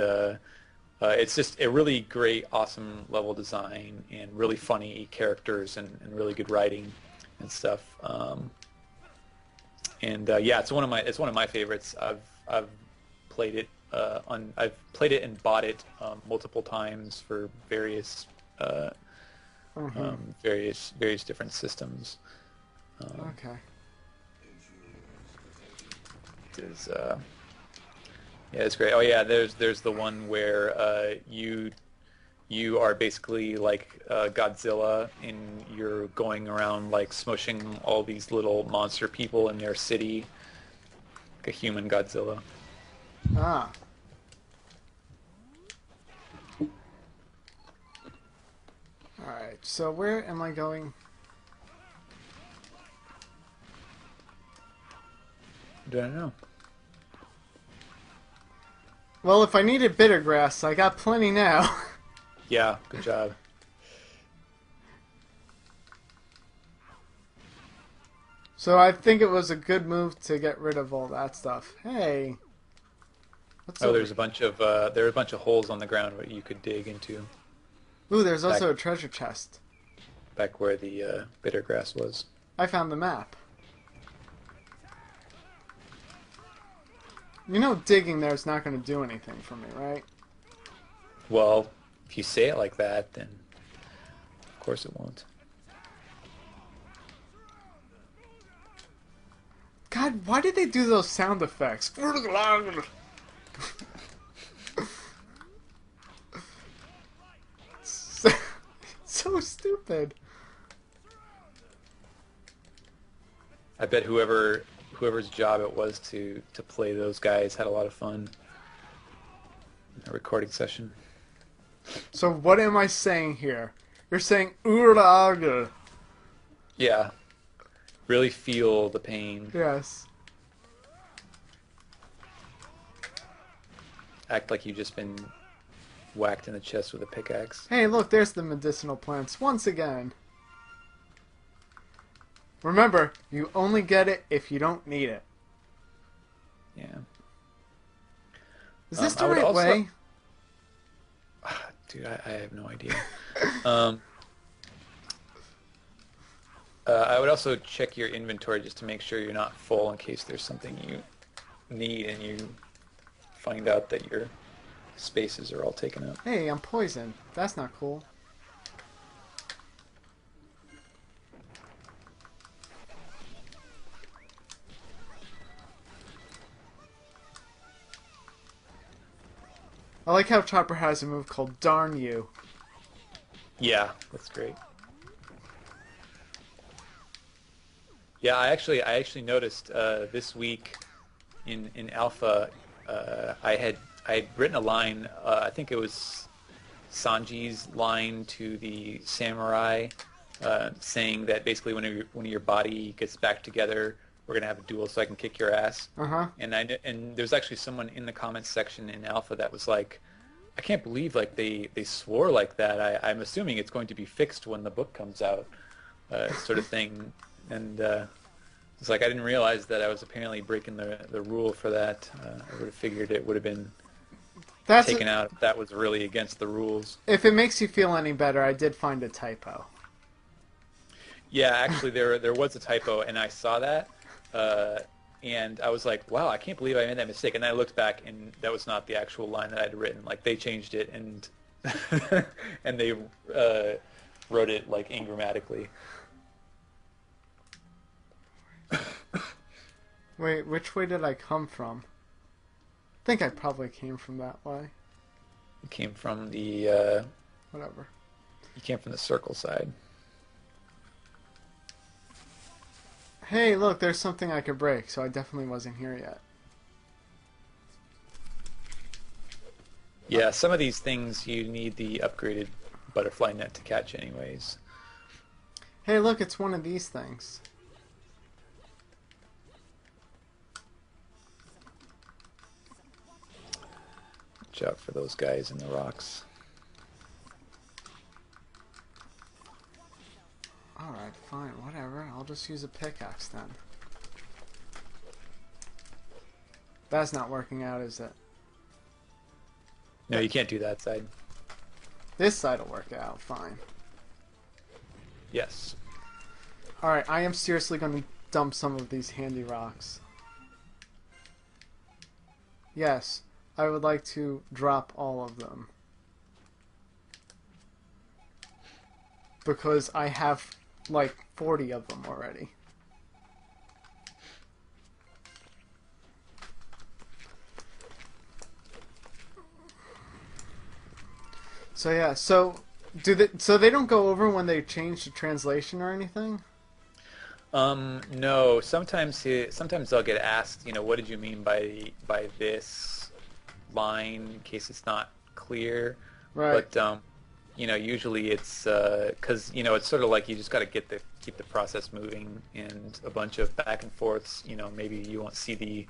it's just a really great, awesome level design and really funny characters and really good writing and stuff. Yeah, it's one of my favorites. I've played it I've played it and bought it multiple times for various various different systems. Okay. Yeah, it's great. Oh yeah, there's the one where you are basically like Godzilla, and you're going around like smushing all these little monster people in their city, like a human Godzilla. Ah. Alright, so where am I going? Don't know. Well, if I needed bitter grass, I got plenty now. Yeah, good job. So I think it was a good move to get rid of all that stuff. Hey. What's Oh, over there are a bunch of holes on the ground where you could dig into. Ooh, there's also back, a treasure chest. back where the bitter grass was. I found the map. You know digging there's not going to do anything for me, right? Well, if you say it like that, then of course it won't. God, why did they do those sound effects? So stupid. I bet whoever's job it was to play those guys had a lot of fun in a recording session. So what am I saying here? You're saying Uraga. Yeah. Really feel the pain. Yes. Act like you've just been whacked in the chest with a pickaxe. Hey, look, there's the medicinal plants once again. Remember, you only get it if you don't need it. Yeah. Is this the right way? Dude, I have no idea. I would also check your inventory just to make sure you're not full in case there's something you need and you find out that your spaces are all taken up. Hey, I'm poisoned. That's not cool. I like how Chopper has a move called Darn You. Yeah, that's great. Yeah, I actually noticed this week in Alpha, I had written a line. I think it was Sanji's line to the samurai, saying that basically when your body gets back together, we're gonna have a duel so I can kick your ass. Uh-huh. And there's actually someone in the comments section in Alpha that was like, I can't believe like they swore like that. I'm assuming it's going to be fixed when the book comes out, sort of thing. And it's like I didn't realize that I was apparently breaking the rule for that. I would have figured it would have been That's taken out if that was really against the rules. if it makes you feel any better, I did find a typo. Yeah, actually there was a typo, and I saw that, and I was like, wow, I can't believe I made that mistake. And then I looked back, and that was not the actual line that I'd written. Like they changed it, and and they wrote it like ingrammatically. Wait, which way did I come from? I think I probably came from that way. You came from the Whatever. you came from the circle side. Hey, look, there's something I could break, so I definitely wasn't here yet. Yeah, some of these things you need the upgraded butterfly net to catch anyways. Hey, look, it's one of these things. Watch out for those guys in the rocks. Alright, fine, whatever. I'll just use a pickaxe then. That's not working out, is it? No, you can't do that side. This side will work out, fine. Yes. Alright, I am seriously going to dump some of these handy rocks. Yes, I would like to drop all of them. Because I have like 40 of them already. So yeah, so they don't go over when they change the translation or anything? No. Sometimes I'll get asked, what did you mean by this line, in case it's not clear. Right. But usually it's because it's sort of like you just got to keep the process moving, and a bunch of back and forths. Maybe you won't see the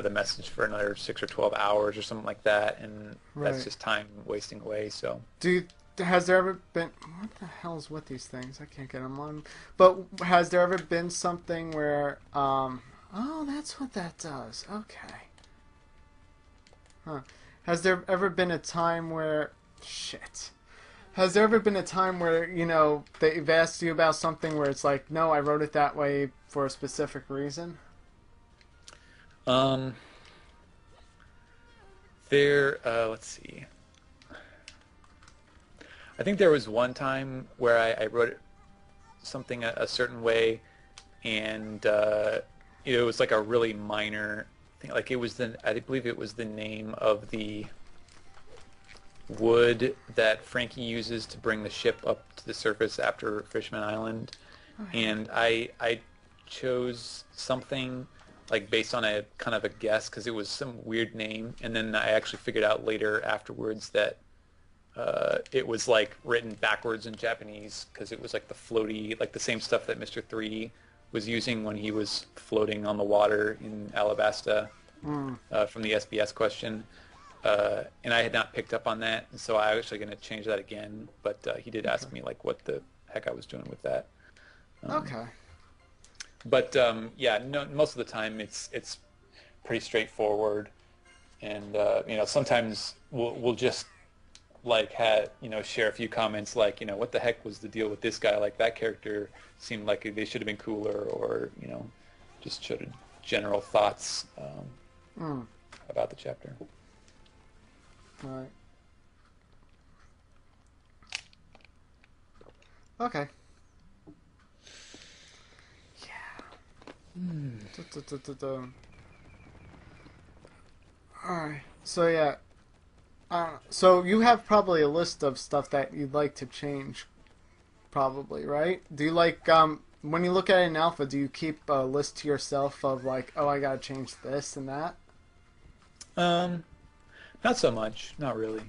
message for another 6 or 12 hours or something like that, and Right. that's just time wasting away. So. Has there ever been... What the hell's with these things? I can't get them on. But has there ever been something where... Oh, that's what that does. Okay. Huh. Has there ever been a time where... Shit. Has there ever been a time where, they've asked you about something where it's like, no, I wrote it that way for a specific reason? Let's see. I think there was one time where I wrote something a certain way, and it was like a really minor thing. Like I believe it was the name of the wood that Frankie uses to bring the ship up to the surface after Fishman Island, and I chose something like based on a kind of a guess because it was some weird name, and then I actually figured out later afterwards that it was like written backwards in Japanese because it was like the floaty, like the same stuff that Mr. 3 was using when he was floating on the water in Alabasta from the SBS question. And I had not picked up on that, and so I was actually going to change that again, but he did ask me like what the heck I was doing with that. Okay. But yeah, no, most of the time it's pretty straightforward, and sometimes we'll just like share a few comments like what the heck was the deal with this guy, like that character seemed like they should have been cooler, or just sort of general thoughts about the chapter. Right. Okay. Alright. So yeah. So you have probably a list of stuff that you'd like to change, probably, right? Do you like when you look at it in alpha, do you keep a list to yourself of like, oh, I gotta change this and that? Um, Not so much, not really.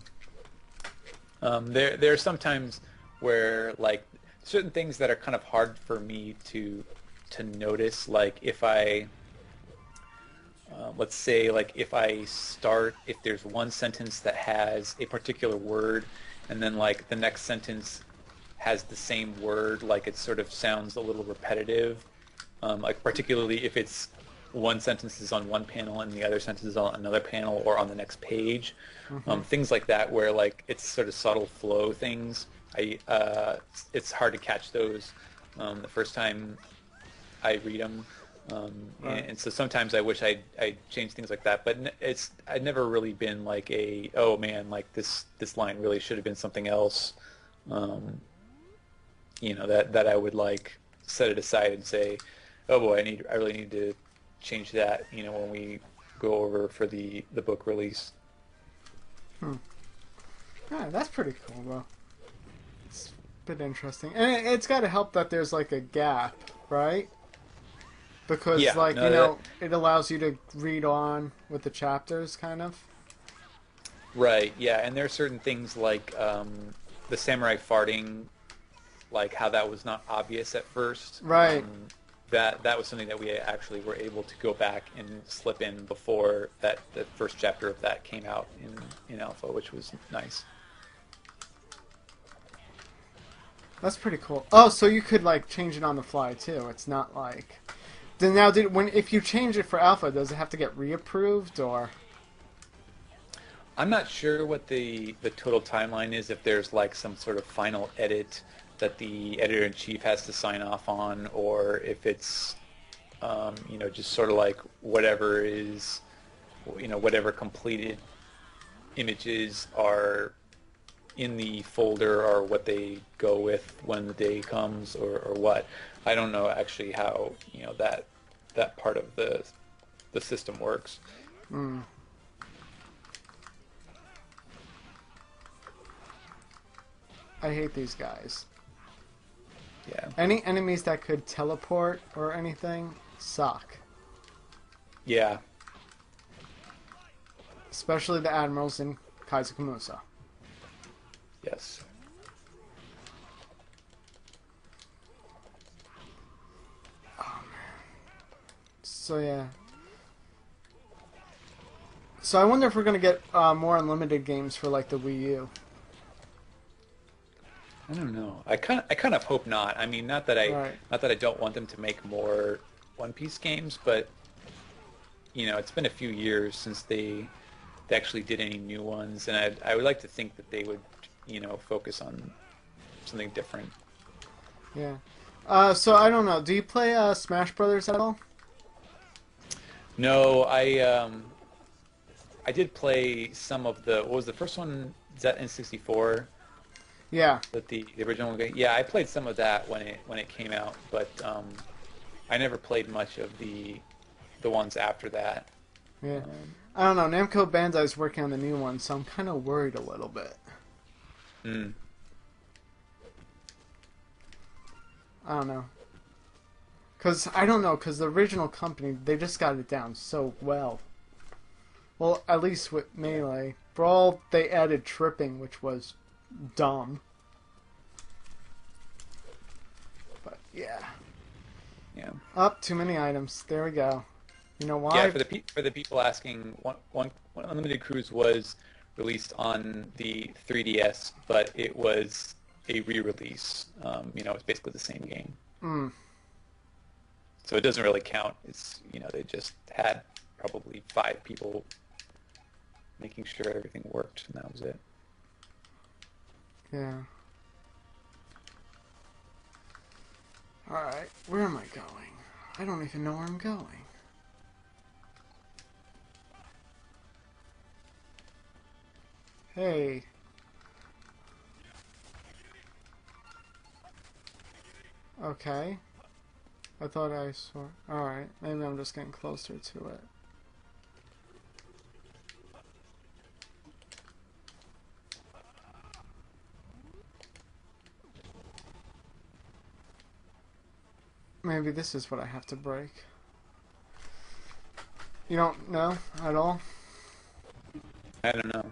There are some times where like certain things that are kind of hard for me to notice, like if I let's say like if there's one sentence that has a particular word and then like the next sentence has the same word, like it sort of sounds a little repetitive, like particularly if it's one sentence is on one panel and the other sentence is on another panel or on the next page, Mm-hmm. things like that where like it's sort of subtle flow things. It's hard to catch those the first time I read them. Right. And so sometimes I wish I changed things like that, but I'd never really been like oh man, like this line really should have been something else. Um, that I would like set it aside and say, oh boy, I really need to change that, when we go over for the book release. Hmm. Yeah, that's pretty cool, though. It's a bit interesting. And it's got to help that there's like a gap, right? Because, Yeah, like, no, that it allows you to read on with the chapters, kind of. right, yeah, and there are certain things like the samurai farting, like how that was not obvious at first. Right. That was something that we actually were able to go back and slip in before that the first chapter of that came out in alpha, which was nice. That's pretty cool. Oh, so you could, like, change it on the fly, too. It's not like... Then now, if you change it for alpha, does it have to get reapproved, or... I'm not sure what the total timeline is, if there's like some sort of final edit that the editor-in-chief has to sign off on, or if it's just sort of like whatever completed images are in the folder or what they go with when the day comes, or what. I don't know actually how that part of the system works. Mm, I hate these guys. Yeah. Any enemies that could teleport or anything suck. Yeah. Especially the admirals in Kaizukamusa. Yes. So, yeah. So I wonder if we're going to get more unlimited games for, like, the Wii U. I don't know. I kind of hope not. I mean, not that I Right. not that I don't want them to make more One Piece games, but it's been a few years since they actually did any new ones, and I would like to think that they would, focus on something different. Yeah. So I don't know. Do you play Smash Brothers at all? No, I did play some of what was the first one? Is that N64? Yeah. That the original game? Yeah, I played some of that when it came out, but I never played much of the ones after that. Yeah. Um, I don't know. Namco Bandai's working on the new one, so I'm kind of worried a little bit. mm, I don't know. Cause I don't know. Cause the original company, they just got it down so well. Well, at least with Melee. Brawl, they added tripping, which was dumb. But yeah. yeah. Up, too many items. There we go. You know Yeah, why? for the people asking, one Unlimited Cruise was released on the 3DS, but it was a re-release. It's basically the same game, Mm, so it doesn't really count. It's they just had probably 5 people making sure everything worked, and that was it. yeah. Alright, where am I going? I don't even know where I'm going. Hey. Okay. I thought I saw... Alright, maybe I'm just getting closer to it. Maybe this is what I have to break. You don't know at all? I don't know.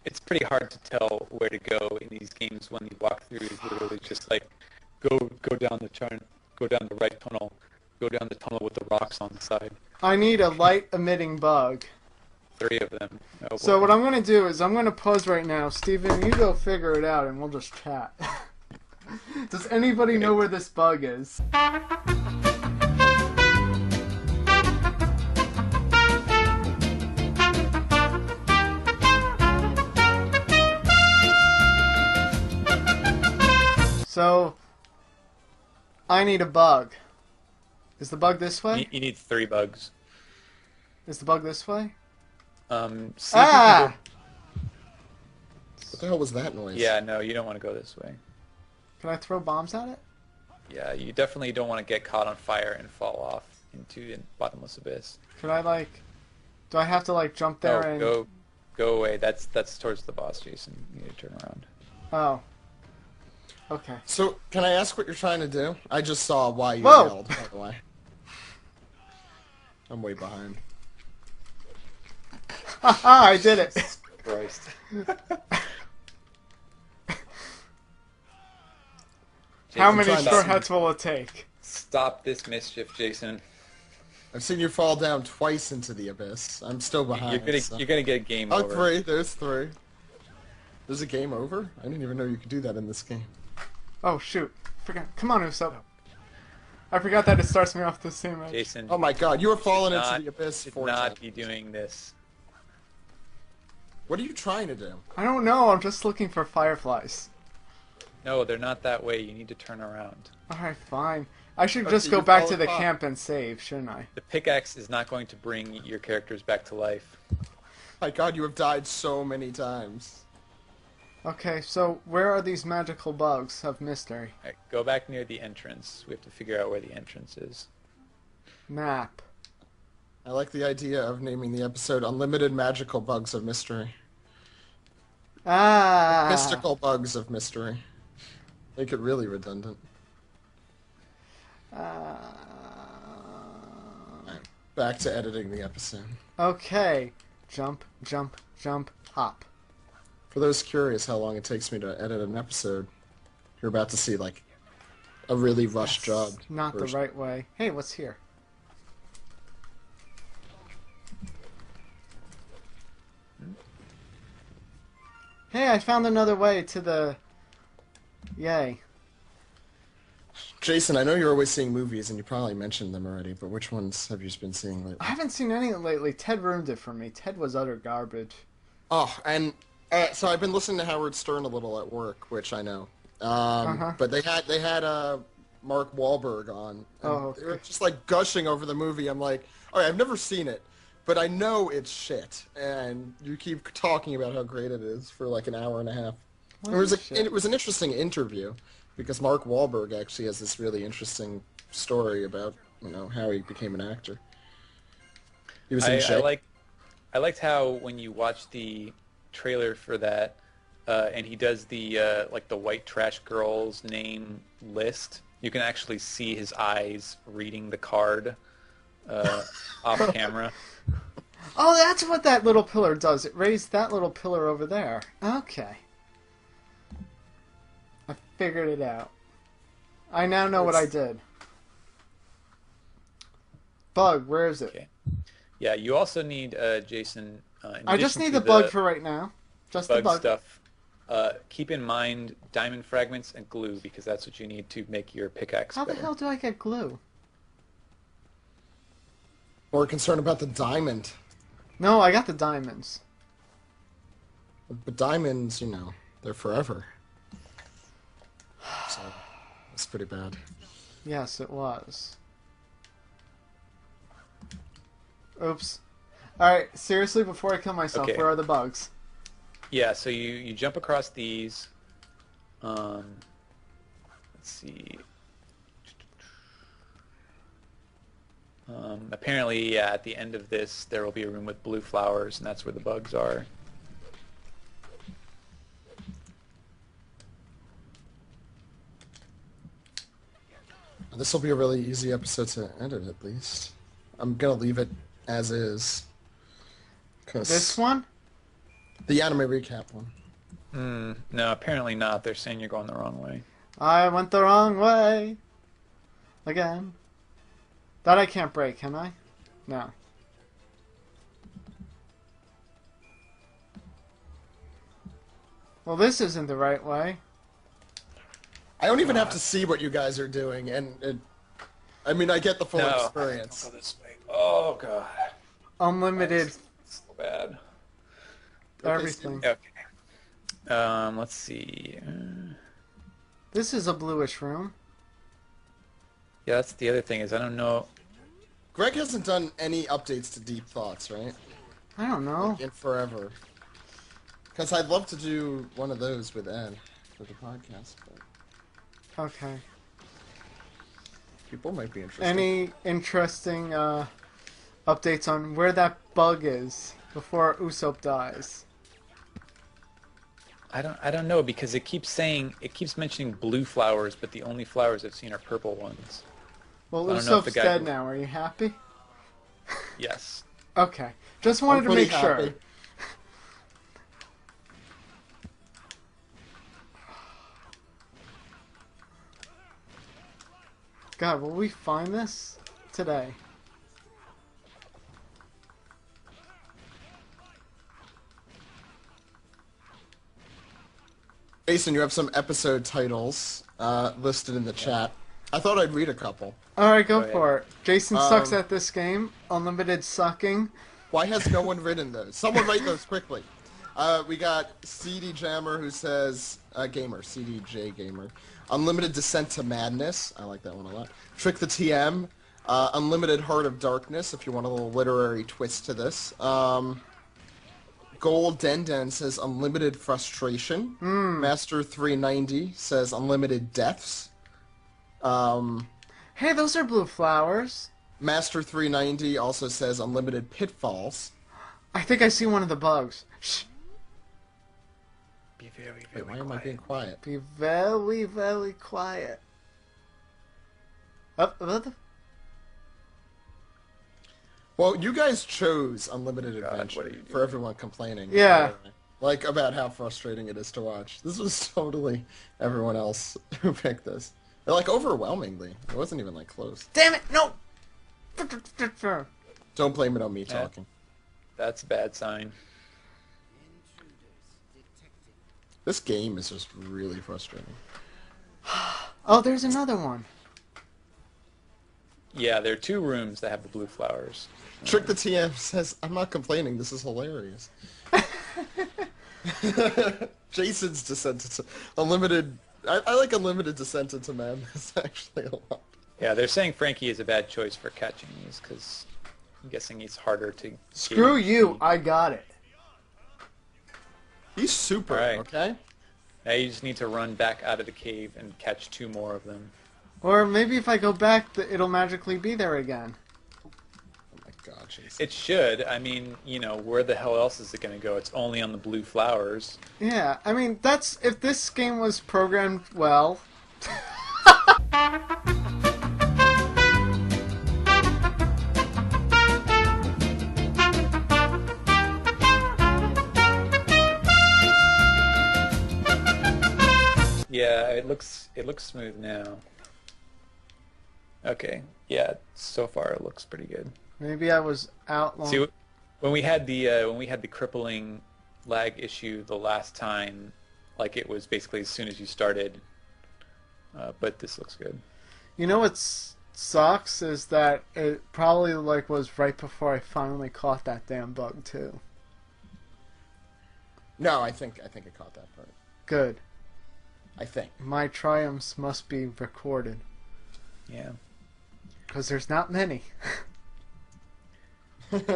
It's pretty hard to tell where to go in these games when the walkthrough is literally just like go down the turn, go down the right tunnel, go down the tunnel with the rocks on the side. I need a light emitting bug. 3 of them. Oh So boy. what I'm going to do is I'm going to pause right now. Steven, you go figure it out and we'll just chat. Does anybody know where this bug is? So, I need a bug. Is the bug this way? You need 3 bugs. Is the bug this way? See if you can go... What the hell was that noise? Yeah, no, you don't want to go this way. Can I throw bombs at it? Yeah, you definitely don't want to get caught on fire and fall off into the bottomless abyss. Could I, like... Do I have to, like, jump there and... Go away. That's towards the boss, Jason. You need to turn around. Oh. Okay. So, can I ask what you're trying to do? I just saw why you Whoa! yelled, by the way. I'm way behind. Haha, I did it! Christ. How many trying to- straw hats will it take? Stop this mischief, Jason. I've seen you fall down twice into the abyss. I'm still behind. You're gonna get game Oh, over. 3. There's 3. There's a game over? I didn't even know you could do that in this game. Oh, shoot. Forgot. Come on, Usopp. I forgot that it starts me off the same edge. Jason. Oh my god, you were falling should into the abyss should 4 not times. be doing this. What are you trying to do? I don't know, I'm just looking for fireflies. No, they're not that way. You need to turn around. Alright, fine. I should Okay, just go you back follow to the the camp and save, shouldn't I? The pickaxe is not going to bring your characters back to life. My god, you have died so many times. Okay, so where are these magical bugs of mystery? Alright, go back near the entrance. We have to figure out where the entrance is. Map. I like the idea of naming the episode Unlimited Magical Bugs of Mystery. Ah! Mystical Bugs of Mystery. Make it really redundant. Back to editing the episode. Okay. Jump, jump, jump, hop. For those curious how long it takes me to edit an episode, you're about to see, like, a really rushed job. Not the version. right way. Hey, what's here? Hey, I found another way to the... Yay. Jason, I know you're always seeing movies, and you probably mentioned them already, but which ones have you been seeing lately? I haven't seen any lately. Ted ruined it for me. Ted was utter garbage. Oh, and so I've been listening to Howard Stern a little at work, which I know. But they had Mark Wahlberg on. And Oh, they were okay. just like gushing over the movie. I'm like, okay, I've never seen it, but I know it's shit. And you keep talking about how great it is for like an hour and a half. What It was is shit? it was an interesting interview because Mark Wahlberg actually has this really interesting story about how he became an actor. He was in shape. I liked how when you watch the trailer for that, and he does the like the white trash girl's name list, you can actually see his eyes reading the card off camera. Oh, that's what that little pillar does. It raised that little pillar over there. Okay. I figured it out. I now know what I did. Bug, where is it? Okay. Yeah, you also need Jason. In I just addition need to the bug for right now. Just the bug bug. stuff. Keep in mind diamond fragments and glue because that's what you need to make your pickaxe How the better. hell do I get glue? More concerned about the diamond. No, I got the diamonds. But diamonds, they're forever. So, that's pretty bad. Yes, it was. Oops. Alright, seriously, before I kill myself, Okay. where are the bugs? Yeah, so you jump across these. Let's see. Apparently, yeah, at the end of this, there will be a room with blue flowers, and that's where the bugs are. This will be a really easy episode to edit, at least. I'm gonna leave it as is. 'Cause- This one? The anime recap one. No, apparently not. They're saying you're going the wrong way. I went the wrong way. Again. That I can't break, can I? No. Well, this isn't the right way. I don't even have to see what you guys are doing, and I mean, I get the full experience. Don't go this way. Oh god. Unlimited That's so bad. everything. Okay. Let's see. This is a bluish room. Yeah, that's the other thing is I don't know. Greg hasn't done any updates to Deep Thoughts, right? I don't know. In forever. Because I'd love to do one of those with Ed for the podcast. But Okay. people might be interested. Any interesting updates on where that bug is before Usopp dies? I don't know because it keeps mentioning blue flowers, but the only flowers I've seen are purple ones. Well, I don't know if the Usopp's guy dead can- now. Are you happy? Yes. Okay. Just wanted to pretty make sure. happy. God, will we find this today? Jason, you have some episode titles listed in the chat. I thought I'd read a couple. Alright, go Go for it. Jason sucks at this game. Unlimited sucking. Why has no one written those? Someone write those quickly. We got CD Jammer who says, Gamer, CDJ Gamer. Unlimited Descent to Madness. I like that one a lot. Trick the TM. Unlimited Heart of Darkness, if you want a little literary twist to this. Gold Den says Unlimited Frustration. Master 390 says Unlimited Deaths. Hey, those are blue flowers. Master 390 also says Unlimited Pitfalls. I think I see one of the bugs. Shh. Be very, Wait, very why am I quiet. being quiet? Be very, very quiet. What? Well, you guys chose Unlimited God, Adventure what are you for everyone complaining. Yeah. Like, about how frustrating it is to watch. This was totally everyone else who picked this. Like, overwhelmingly. It wasn't even, like, close. Damn it! No! Don't blame it on me Yeah. talking. That's a bad sign. This game is just really frustrating. Oh, there's another one. Yeah, there are two rooms that have the blue flowers. Trick the TM says, I'm not complaining, this is hilarious. Jason's Descent into Unlimited... I like Unlimited Descent into Madness, actually, a lot. Yeah, they're saying Frankie is a bad choice for catching these because I'm guessing he's harder to. Screw gauge you! speed. I got it. He's super, Alright. okay? Now you just need to run back out of the cave and catch two more of them. Or maybe if I go back, it'll magically be there again. Oh my god, Jason. It should. I mean, you know, where the hell else is it going to go? It's only on the blue flowers. Yeah, I mean, that's... If this game was programmed well... Yeah, it looks smooth now. Okay, yeah, so far it looks pretty good. Maybe I was out long... See, when we had the crippling lag issue the last time, like it was basically as soon as you started. But this looks good. You know what sucks is that it probably like was right before I finally caught that damn bug too. No, I think it caught that part. Good. I think. My triumphs must be recorded. Yeah. Because there's not many.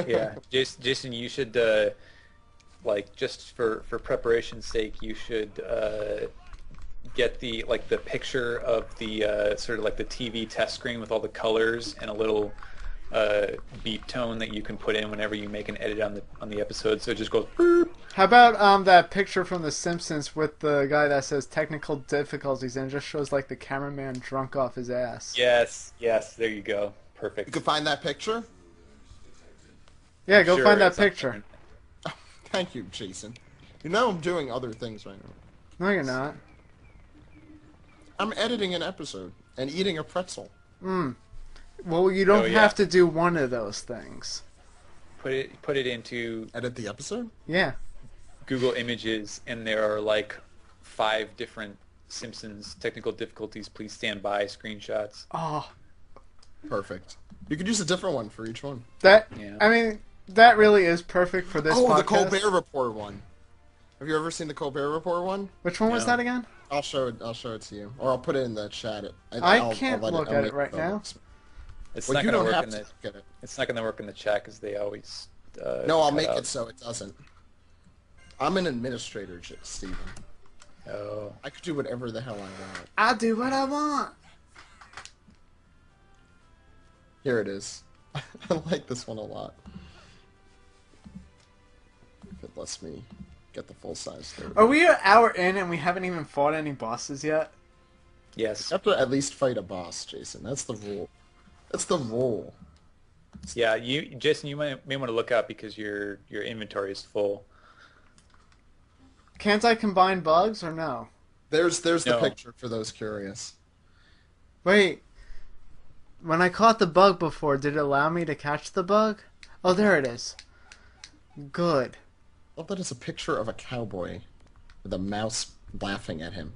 Yeah, Jason, you should like just for preparation's sake, you should get the picture of the sort of like the TV test screen with all the colors and a little beep tone that you can put in whenever you make an edit on the episode. So it just goes. Boop. How about that picture from The Simpsons with the guy that says technical difficulties and it just shows like the cameraman drunk off his ass? Yes, there you go. Perfect. You can find that picture? Yeah, go Sure, find that it's on picture. there. Thank you, Jason. You know I'm doing other things right now. No, you're not. I'm editing an episode and eating a pretzel. Well, you don't have to do one of those things. Put it into Edit the episode? Yeah. Google Images, and there are like 5 different Simpsons technical difficulties. Please stand by screenshots. Oh, Perfect. You could use a different one for each one. that. Yeah. I mean, that really is perfect for this podcast. The Colbert Report one. Have you ever seen the Colbert Report one? Which one was No. that again? I'll show it to you, or I'll put it in the chat. I can't look at it right now. It's Well, not you going to don't work have in to the. look at it. It's not going to work in the chat because they always. No, I'll cut make out. it so it doesn't. I'm an administrator, Steven. Oh. I could do whatever the hell I want. I do what I want. Here it is. I like this one a lot. If it lets me get the full size. There. Are we an hour in and we haven't even fought any bosses yet? Yes. You have to at least fight a boss, Jason. That's the rule. That's the rule. Yeah. Jason, you may want to look up because your inventory is full. Can't I combine bugs or no? There's the No. picture for those curious. Wait. When I caught the bug before, did it allow me to catch the bug? Oh, there it is. Good. I love that it's a picture of a cowboy with a mouse laughing at him.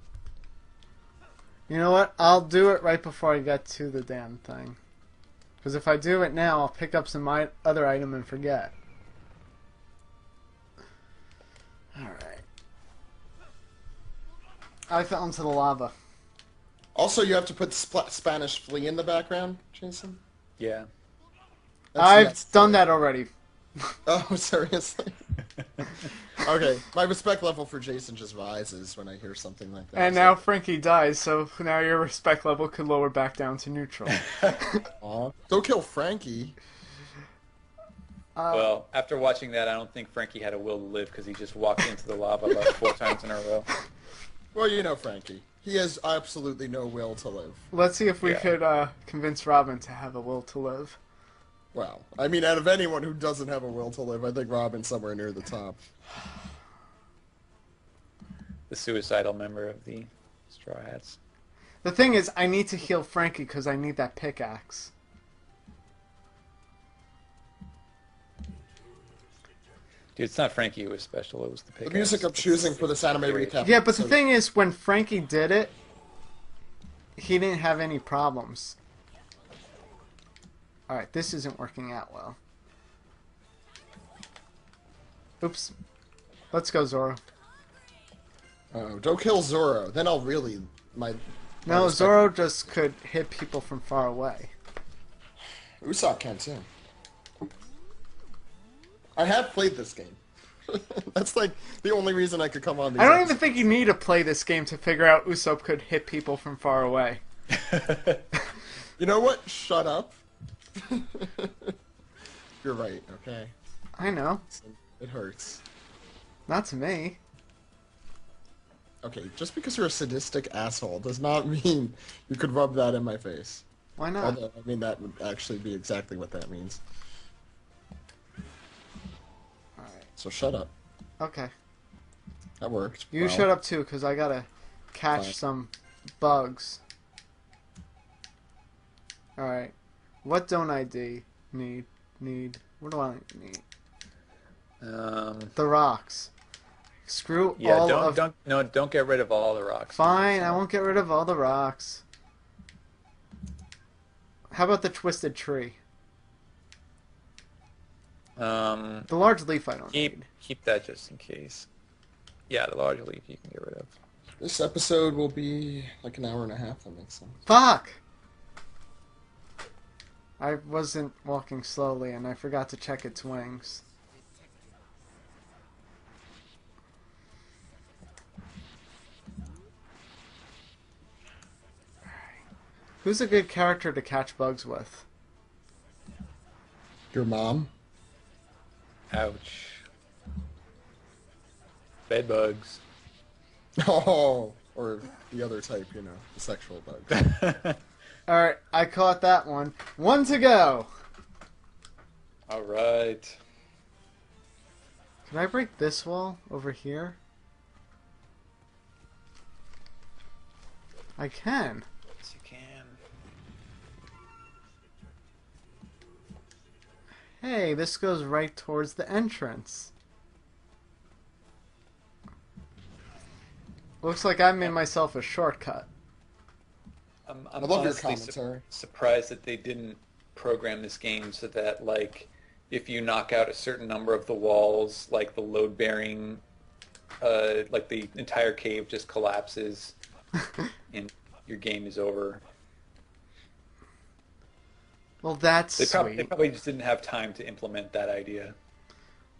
You know what? I'll do it right before I get to the damn thing. Because if I do it now, I'll pick up some other item and forget. Alright. I fell into the lava. Also, you have to put Spanish Flea in the background, Jason. Yeah. I've done that already. Oh, seriously? Okay, my respect level for Jason just rises when I hear something like that. And now Frankie dies, so now your respect level could lower back down to neutral. Aw. Don't kill Frankie. Well, after watching that, I don't think Frankie had a will to live because he just walked into the lava about 4 times in a row. Well, you know Frankie. He has absolutely no will to live. Let's see if we Yeah. could convince Robin to have a will to live. Well, I mean, out of anyone who doesn't have a will to live, I think Robin's somewhere near the top. The suicidal member of the Straw Hats. The thing is, I need to heal Frankie because I need that pickaxe. Dude, it's not Frankie who was special, it was the pickaxe. The music I'm choosing for this anime recap. Yeah, but the episode- thing is, when Frankie did it, he didn't have any problems. Alright, this isn't working out well. Oops. Let's go, Zoro. Oh, don't kill Zoro. Then I'll really... my No, respect- Zoro just could hit people from far away. Usopp can too. I have played this game. That's like the only reason I could come on these I don't even episodes. think you need to play this game to figure out Usopp could hit people from far away. You know what? Shut up. You're right, okay? I know. It hurts. Not to me. Okay, just because you're a sadistic asshole does not mean you could rub that in my face. Why not? Although, I mean, that would actually be exactly what that means. Alright. So shut up. Okay. That worked. You Well, shut up too, because I gotta catch Fine. some bugs. Alright. What don't I need? What do I need? The rocks. Screw Yeah, all of... don't get rid of all the rocks. Fine, I won't get rid of all the rocks. How about the twisted tree? The large leaf I don't need. Keep that just in case. Yeah, the large leaf you can get rid of. This episode will be like an hour and a half, that makes sense. Fuck! I wasn't walking slowly and I forgot to check its wings. Who's a good character to catch bugs with? Your mom? Ouch. Bed bugs. Oh, or the other type, you know, the sexual bugs. Alright, I caught that one. One to go! All right. Can I break this wall over here? I can. Yes, you can. Hey, this goes right towards the entrance. Looks like I made myself a shortcut. I'm I love your honestly commentary. surprised that they didn't program this game so that, like, if you knock out a certain number of the walls, like the load-bearing, like the entire cave just collapses and your game is over. Well, that's They sweet. probably just didn't have time to implement that idea.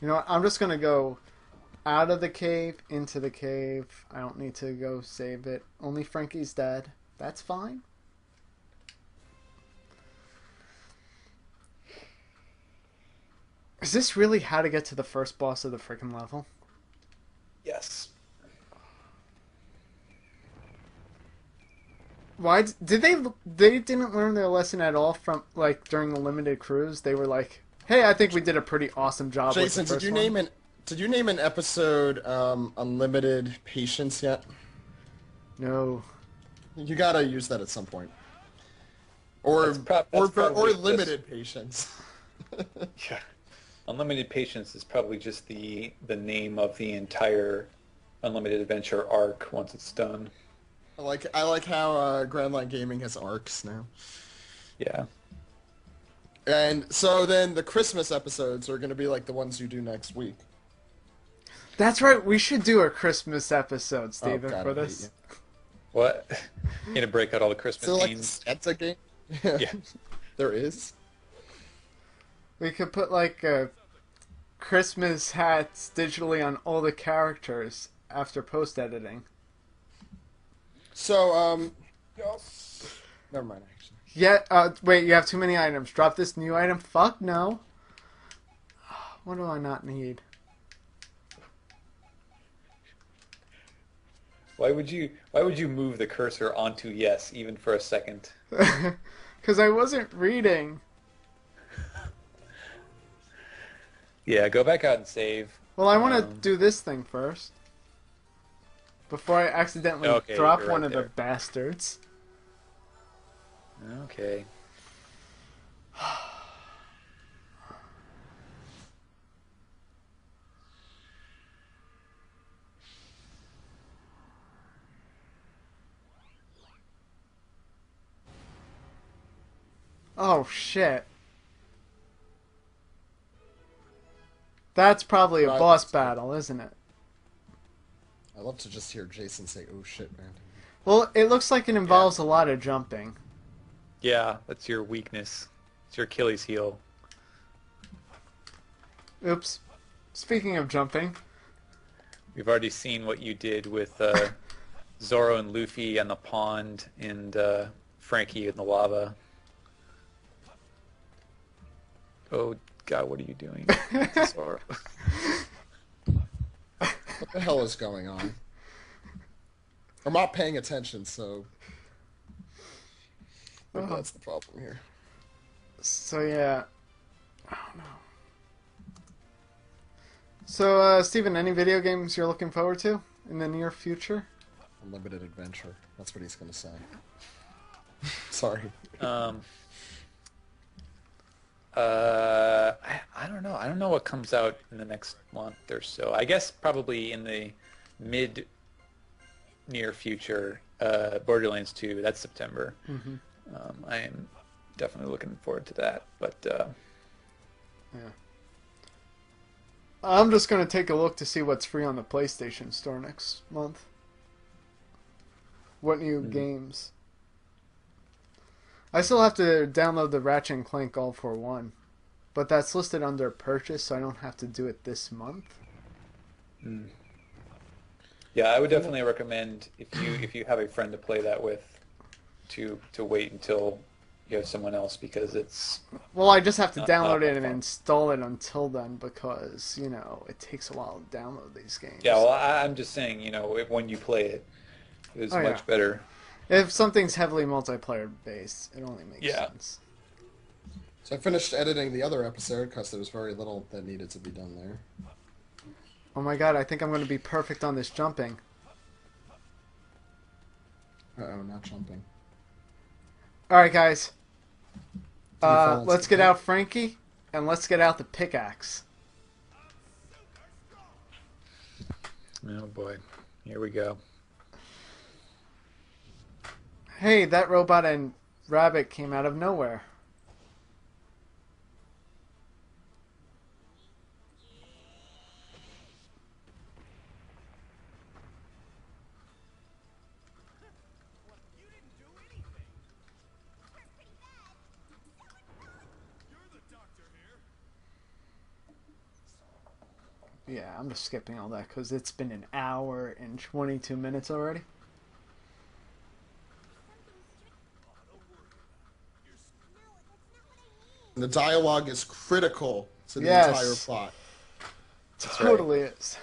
You know what? I'm just gonna go out of the cave, into the cave. I don't need to go save it. Only Frankie's dead. That's fine. Is this really how to get to the first boss of the freaking level? Yes. Why did they didn't learn their lesson at all from like during the limited cruise? They were like, "Hey, I think we did a pretty awesome job Jason, with the did first you one." name an episode Unlimited Patience yet? No. You gotta use that at some point. Or That's probably limited patience. Yeah. Unlimited Patience is probably just the name of the entire Unlimited Adventure arc once it's done. I like how Grand Line Gaming has arcs now. Yeah. And so then the Christmas episodes are going to be like the ones you do next week. That's right. We should do a Christmas episode, Steven, God, for I hate this. you. What? You gonna break out all the Christmas So like games? that's a game. Yeah. There is. We could put like Christmas hats digitally on all the characters after post editing. So never mind actually. Yeah. Wait. You have too many items. Drop this new item. Fuck no. What do I not need? Why would you move the cursor onto yes even for a second? Because I wasn't reading. Yeah, go back out and save. Well, I want to do this thing first. Before I accidentally Okay, drop you're one right of there. the bastards. Okay. Oh, shit. That's probably a Right. boss battle, isn't it? I love to just hear Jason say, "Oh shit, man." Well, it looks like it involves a lot of jumping. Yeah, that's your weakness. It's your Achilles heel. Oops. Speaking of jumping. We've already seen what you did with Zoro and Luffy and the pond and Frankie in the lava. Oh God, what are you doing, Zoro? What the hell is going on? I'm not paying attention, so maybe that's the problem here. So, yeah. I don't know. So, Steven, any video games you're looking forward to in the near future? Unlimited adventure. That's what he's gonna say. Sorry. I don't know. I don't know what comes out in the next month or so. I guess probably in the mid near future, Borderlands 2. That's September. Mm-hmm. I am definitely looking forward to that. But Yeah. I'm just going to take a look to see what's free on the PlayStation Store next month. What new games? I still have to download the Ratchet and Clank All for One, but that's listed under purchase, so I don't have to do it this month. yeah, I would definitely recommend if you have a friend to play that with to wait until you have someone else because it's Well, I just have to Not download it and fun. install it until then because, you know, it takes a while to download these games. yeah. Well, I'm just saying, when you play it, it's Oh, much yeah. better. If something's heavily multiplayer based, it only makes Yeah. sense. So I finished editing the other episode because there was very little that needed to be done there. Oh my god, I think I'm going to be perfect on this jumping. Uh-oh, not jumping. Alright, guys. fall Let's into get the out Frankie, and let's get out the pickaxe. Oh boy, here we go. Hey, that robot and rabbit came out of nowhere. Yeah, I'm just skipping all that because it's been an hour and 22 minutes already. The dialogue is critical to the Yes. entire plot. Totally is.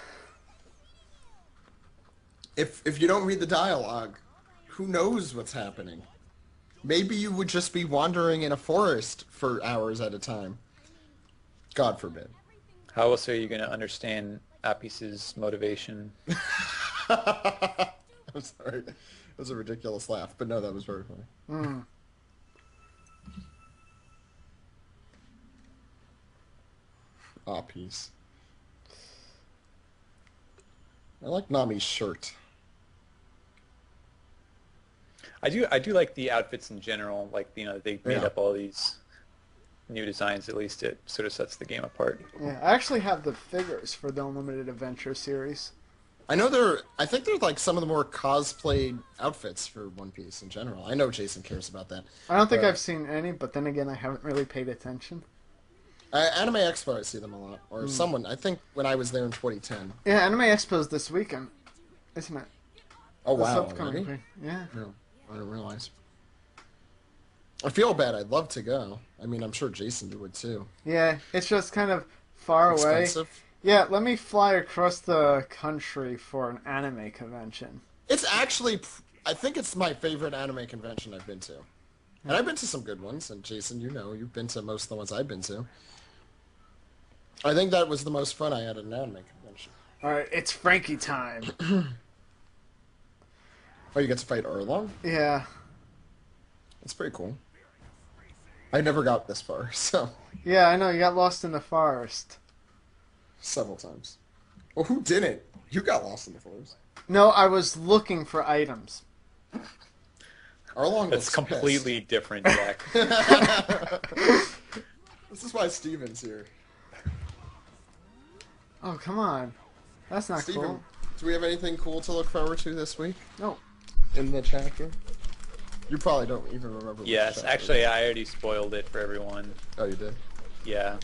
If you don't read the dialogue, who knows what's happening? Maybe you would just be wandering in a forest for hours at a time. God forbid. How else are you going to understand Apis's motivation? I'm sorry. It was a ridiculous laugh, but no, that was very funny. Mm. Aw, peace. I like Nami's shirt. I do like the outfits in general. Like, you know, they made Yeah. up all these new designs. At least it sort of sets the game apart. Yeah, I actually have the figures for the Unlimited Adventure series. I know I think they're like some of the more cosplayed outfits for One Piece in general. I know Jason cares about that. I don't think I've seen any, but then again, I haven't really paid attention. Anime Expo, I see them a lot. Or someone, I think when I was there in 2010. Yeah, Anime Expo's this weekend, isn't it? Oh, This wow. upcoming Already? week. Yeah. No, I didn't realize. I feel bad. I'd love to go. I mean, I'm sure Jason would too. Yeah, it's just kind of far away. Expensive. Yeah, let me fly across the country for an anime convention. It's actually, I think it's my favorite anime convention I've been to. And I've been to some good ones, and Jason, you know, you've been to most of the ones I've been to. I think that was the most fun I had at an anime convention. Alright, it's Frankie time. Oh, you get to fight Arlong? Yeah. That's pretty cool. I never got this far, so Yeah, I know, you got lost in the forest. several times. Well, who didn't? You got lost in the forest. No, I was looking for items. Arlong That's looks completely different, Jack. pissed. This is why Steven's here. Oh, come on. That's not Steven, cool. do we have anything cool to look forward to this week No. in the chapter? You probably don't even remember. which Yes, chapter. actually, I already spoiled it for everyone. Oh, you did? Yeah.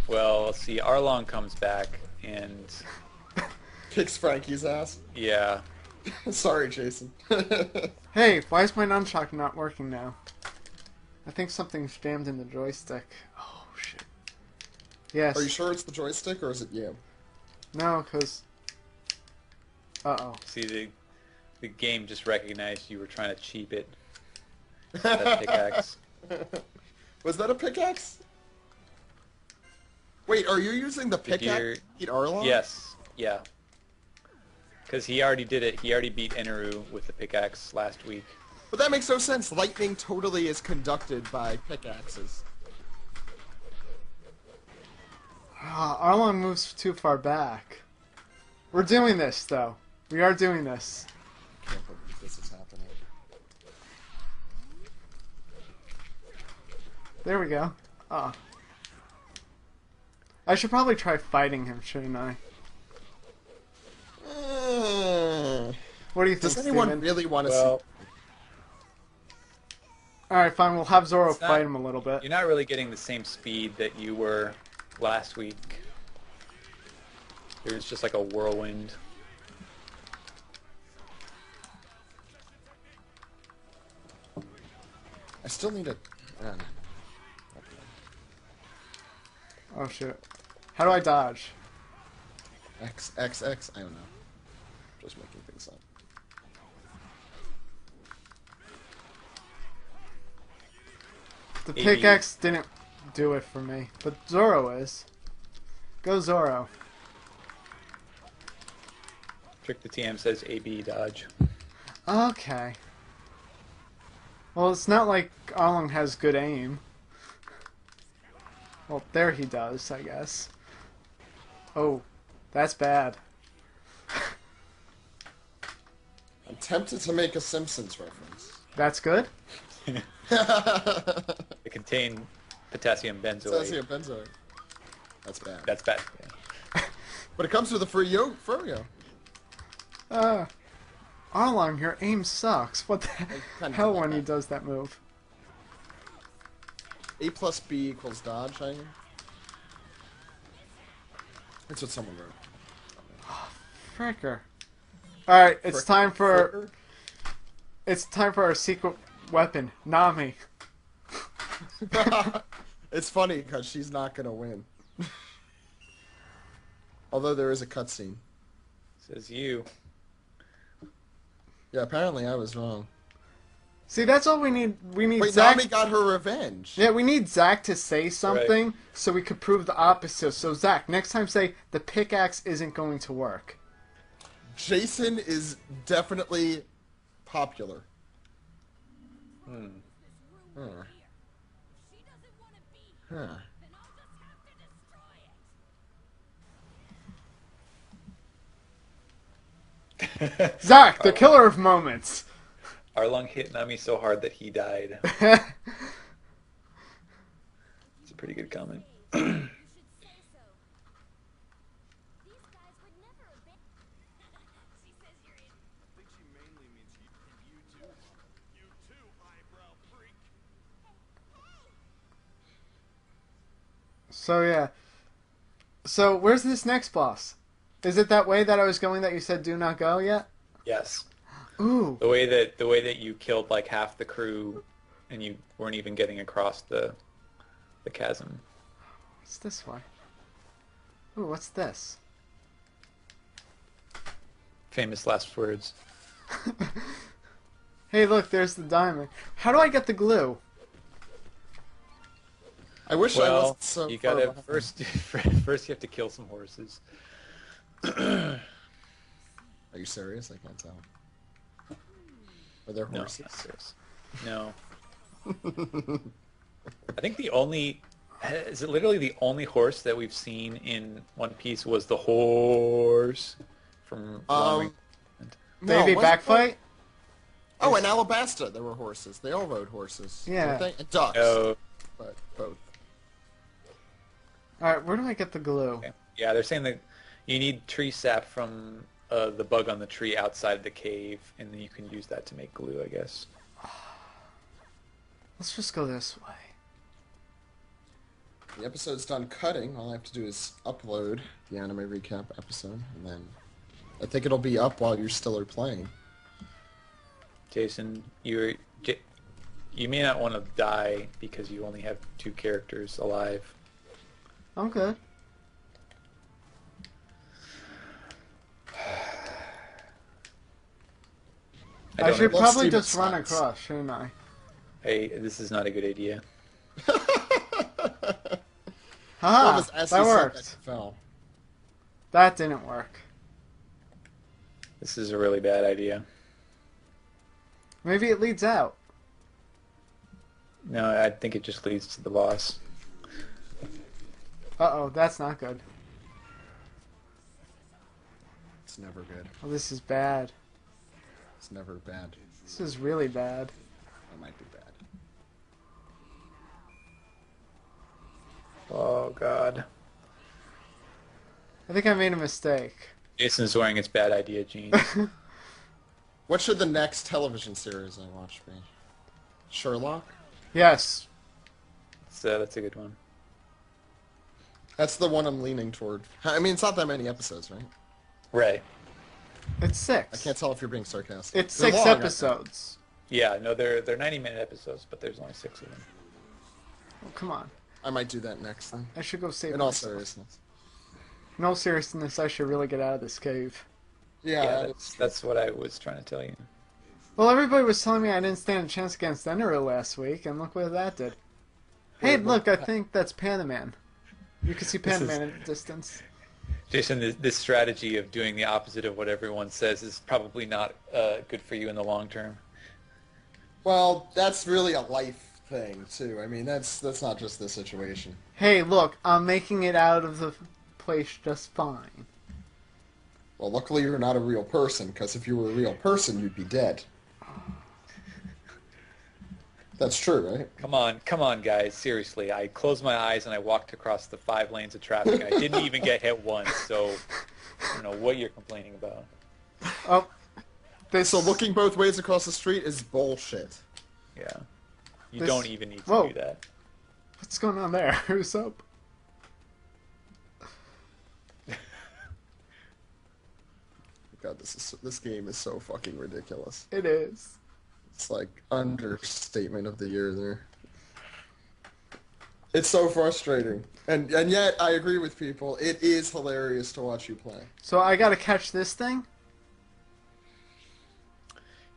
Well, let's see. Arlong comes back, and Kicks Frankie's ass. yeah. Sorry, Jason. Hey, why is my nunchuck not working now? I think something's jammed in the joystick. Oh, shit. Yes. Are you sure it's the joystick or is it you? No, because... Uh-oh. See, the game just recognized you were trying to cheap it. That pickaxe. Was that a pickaxe? Wait, are you using the Did pickaxe you- to beat Arlong? Yes. Yeah. Because he already did it. He already beat Eneru with the pickaxe last week. But that makes no sense. Lightning totally is conducted by pickaxes. Arlong moves too far back. We're doing this, though. We are doing this. I can't believe this is happening. There we go. Ah. I should probably try fighting him, shouldn't I? What do you think, Does anyone Steven? really want to Well, Alright, fine. We'll have Zoro It's not- fight him a little bit. you're not really getting the same speed that you were last week. There's just like a whirlwind. I still need a... Oh, shit. How do I dodge? X, X, X? I don't know. Just making things up. The AB. pickaxe didn't do it for me, but Zoro is. Go Zoro. Trick the TM says AB dodge. Okay. Well, it's not like Arlong has good aim. Well, there he does, I guess. Oh, that's bad. I'm tempted to make a Simpsons reference. That's good? They contain potassium benzoate. Potassium benzoate. That's bad. That's bad. Yeah. But it comes with a free Froyo. Arlong, your aim sucks. What the kinda hell did when he that. does that move? A plus B equals dodge, I mean. That's what someone wrote. Fricker. Alright, it's time for... Fricker? It's time for our secret weapon, Nami. It's funny because she's not gonna win. Although there is a cutscene. Says you. Yeah, apparently I was wrong. See, that's all we need. We need Wait, Zach. Nami got her revenge. Yeah, we need Zach to say something so we could prove the opposite. So Zach, next time say the pickaxe isn't going to work. Jason is definitely popular. Huh. Huh. Zach, the killer of moments. Arlong hit Nami so hard that he died. It's a pretty good comment. So yeah. So where's this next boss? Is it that way that I was going that you said do not go yet? Yes. Ooh. The way that you killed like half the crew and you weren't even getting across the chasm. What's this way? Ooh, what's this? Famous last words. Hey, look, there's the diamond. How do I get the glue? I wish I Well, wasn't so you far gotta behind. first you have to kill some horses. Are you serious? I can't tell. Are there No, horses? not serious. No. I think the only is it literally the only horse that we've seen in One Piece was the horse from Long Ring. No, Baby wasn't backfight? Oh, in Alabasta there were horses. They all rode horses. Yeah. weren't they? And ducks, Oh, but both. Alright, where do I get the glue? okay. Yeah, they're saying that you need tree sap from the bug on the tree outside the cave, and then you can use that to make glue, I guess. Let's just go this way. The episode's done cutting. All I have to do is upload the anime recap episode, and then I think it'll be up while you still are playing. Jason, you may not want to die because you only have 2 characters alive. I'm good. I should Let's probably see just what run size. across, shouldn't I? Hey, this is not a good idea. Haha, Well, as that he said, worked. that fell. That didn't work. This is a really bad idea. Maybe it leads out. No, I think it just leads to the boss. Uh-oh, that's not good. It's never good. Oh, this is bad. It's never bad. This is really bad. It might be bad. Oh, God. I think I made a mistake. Jason's wearing his bad idea jeans. What should the next television series I watch be? Sherlock? Yes. That's a good one. That's the one I'm leaning toward. I mean, it's not that many episodes, right? Right. It's 6. I can't tell if you're being sarcastic. It's They're 6 long, I think. episodes. Yeah, no, they're 90-minute episodes, but there's only 6 of them. Oh, come on. I might do that next then. I should go save In all myself. seriousness. In all seriousness, I should really get out of this cave. Yeah, that's what I was trying to tell you. Well, everybody was telling me I didn't stand a chance against Enero last week, and look what that did. Hey, look, I think that's Panaman. You can see This is- Panaman at a distance. Jason, this strategy of doing the opposite of what everyone says is probably not good for you in the long term. Well, that's really a life thing too. I mean, that's not just this situation. Hey, look, I'm making it out of the place just fine. Well, luckily you're not a real person, because if you were a real person, you'd be dead. That's true, right? Come on, guys. Seriously, I closed my eyes and I walked across the 5 lanes of traffic. I didn't even get hit once, so I don't know what you're complaining about. Oh, this. So looking both ways across the street is bullshit. Yeah, you This- don't even need to Whoa. do that. What's going on there? Who's up? God, this game is so fucking ridiculous. It is. It's like understatement of the year there. It's so frustrating. And yet I agree with people. It is hilarious to watch you play. So I gotta catch this thing?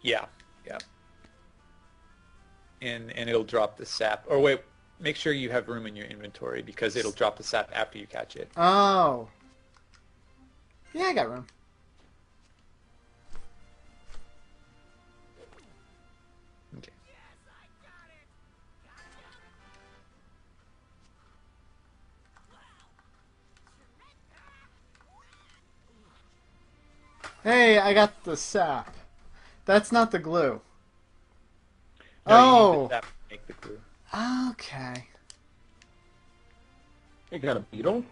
Yeah, yeah. And it'll drop the sap. Or wait, make sure you have room in your inventory because it'll drop the sap after you catch it. Oh. Yeah, I got room. Okay. Hey, I got the sap. That's not the glue. No, you need Oh. the sap to make the glue. Okay. You got a beetle?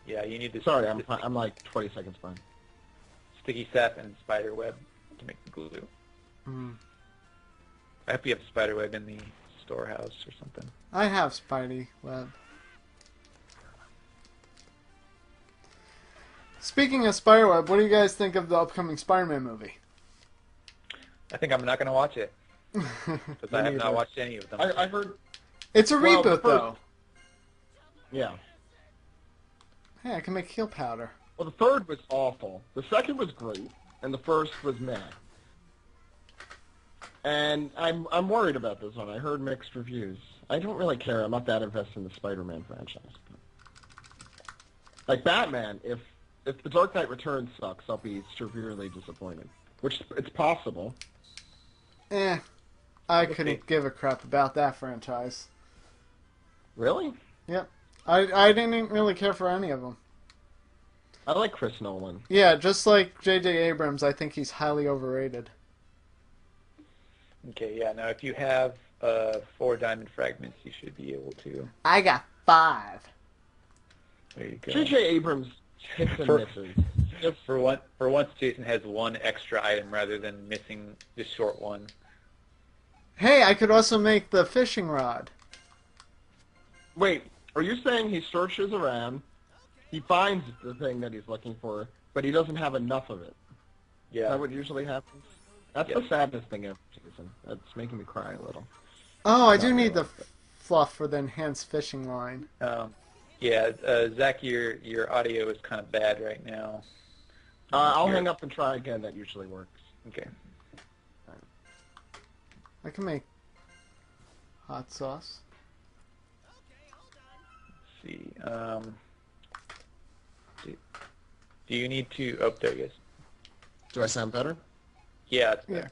Yeah, you need the Sorry, the I'm like 20 seconds behind. sticky sap and spider web to make the glue. Hmm. I hope you have spider web in the storehouse or something. I have Spidey web. Speaking of Spiderweb, what do you guys think of the upcoming Spider-Man movie? I think I'm not going to watch it because I have not watched any of them. I heard It's a Well, the reboot, though. Yeah. Hey, I can make heel powder. Well, the third was awful. The second was great, and the first was meh. And I'm worried about this one. I heard mixed reviews. I don't really care. I'm not that invested in the Spider-Man franchise. Like Batman, if the Dark Knight Returns sucks, I'll be severely disappointed. Which it's possible. I couldn't give a crap about that franchise. Really? Yep. I didn't really care for any of them. I like Chris Nolan. Yeah, just like J.J. Abrams, I think he's highly overrated. Okay, yeah. Now, if you have 4 diamond fragments, you should be able to. I got 5. There you go. J.J. Abrams hits and misses. For once, Jason has 1 extra item rather than missing the short one. Hey, I could also make the fishing rod. Wait, are you saying he searches around, he finds the thing that he's looking for, but he doesn't have enough of it? Is Yeah. that what usually happens? That's Yes. the saddest thing of the season. That's making me cry a little. Oh, I do Not need the really, but- fluff for the enhanced fishing line. Yeah, Zach, your audio is kind of bad right now. I'll Here. hang up and try again. That usually works. Okay. I can make hot sauce. Let's see. Do you need to? Oh, there he is. Do I sound better? Yeah, it's Yeah.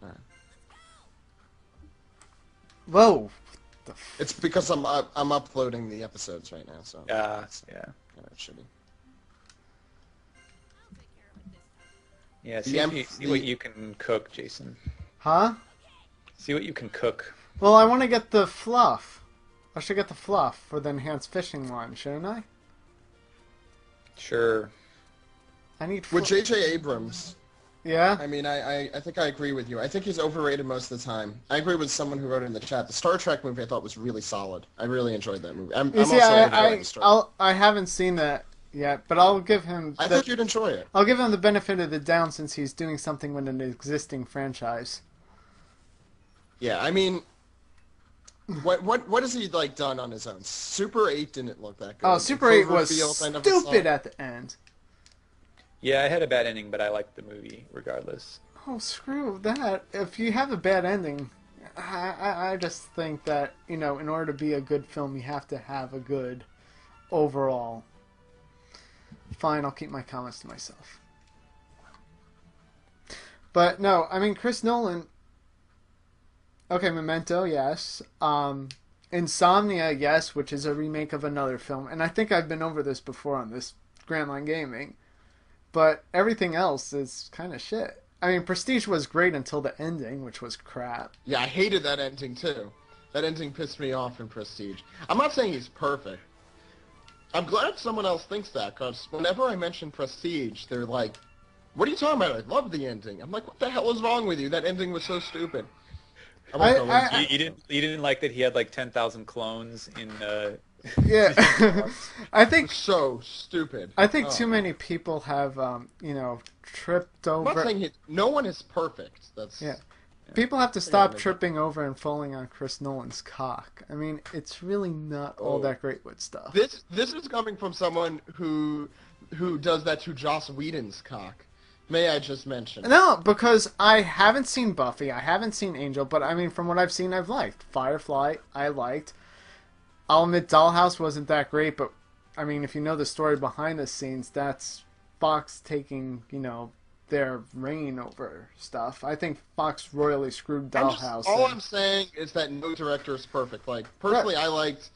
there. Whoa. It's because I'm uploading the episodes right now, so Yeah. it should be. Yeah, The see what you can cook, Jason. Huh? See what you can cook. Well, I want to get the fluff. I should get the fluff for the enhanced fishing line, shouldn't I? Sure. I need With fluff. J.J. Abrams, Yeah? I mean, I think I agree with you. I think he's overrated most of the time. I agree with someone who wrote in the chat. The Star Trek movie I thought was really solid. I really enjoyed that movie. I'm You see, also enjoying Star Trek. I haven't seen that yet, but I'll give him I think you'd enjoy it. I'll give him the benefit of the doubt since he's doing something with an existing franchise. Yeah, I mean, what has he like done on his own? Super 8 didn't look that good. Oh, Super 8 was Cloverfield, I never saw. stupid at the end. Yeah, I had a bad ending, but I liked the movie regardless. Oh, screw that. If you have a bad ending, I just think that, in order to be a good film, you have to have a good overall. Fine, I'll keep my comments to myself. But no, I mean, Chris Nolan, Okay, Memento, yes. Insomnia, yes, which is a remake of another film. And I think I've been over this before on this Grand Line Gaming. But everything else is kind of shit. I mean, Prestige was great until the ending, which was crap. Yeah, I hated that ending too. That ending pissed me off in Prestige. I'm not saying he's perfect. I'm glad someone else thinks that, because whenever I mention Prestige, they're like, what are you talking about? I love the ending. I'm like, what the hell is wrong with you? That ending was so stupid. I won't go into You, it. you didn't like that he had like 10,000 clones in Yeah. I It think was so stupid. I think Oh. too many people have tripped I'm not over. saying no one is perfect. That's Yeah. People have to I gotta stop make tripping over and falling on Chris Nolan's cock. I mean, it's really not all Oh. that great with stuff. This is coming from someone who does that to Joss Whedon's cock. May I just mention? No, because I haven't seen Buffy, I haven't seen Angel, but I mean, from what I've seen, I've liked. Firefly, I liked. I'll admit Dollhouse wasn't that great, but I mean, if you know the story behind the scenes, that's Fox taking, their reign over stuff. I think Fox royally screwed Dollhouse. All in. I'm saying is that no director is perfect. Like personally, I liked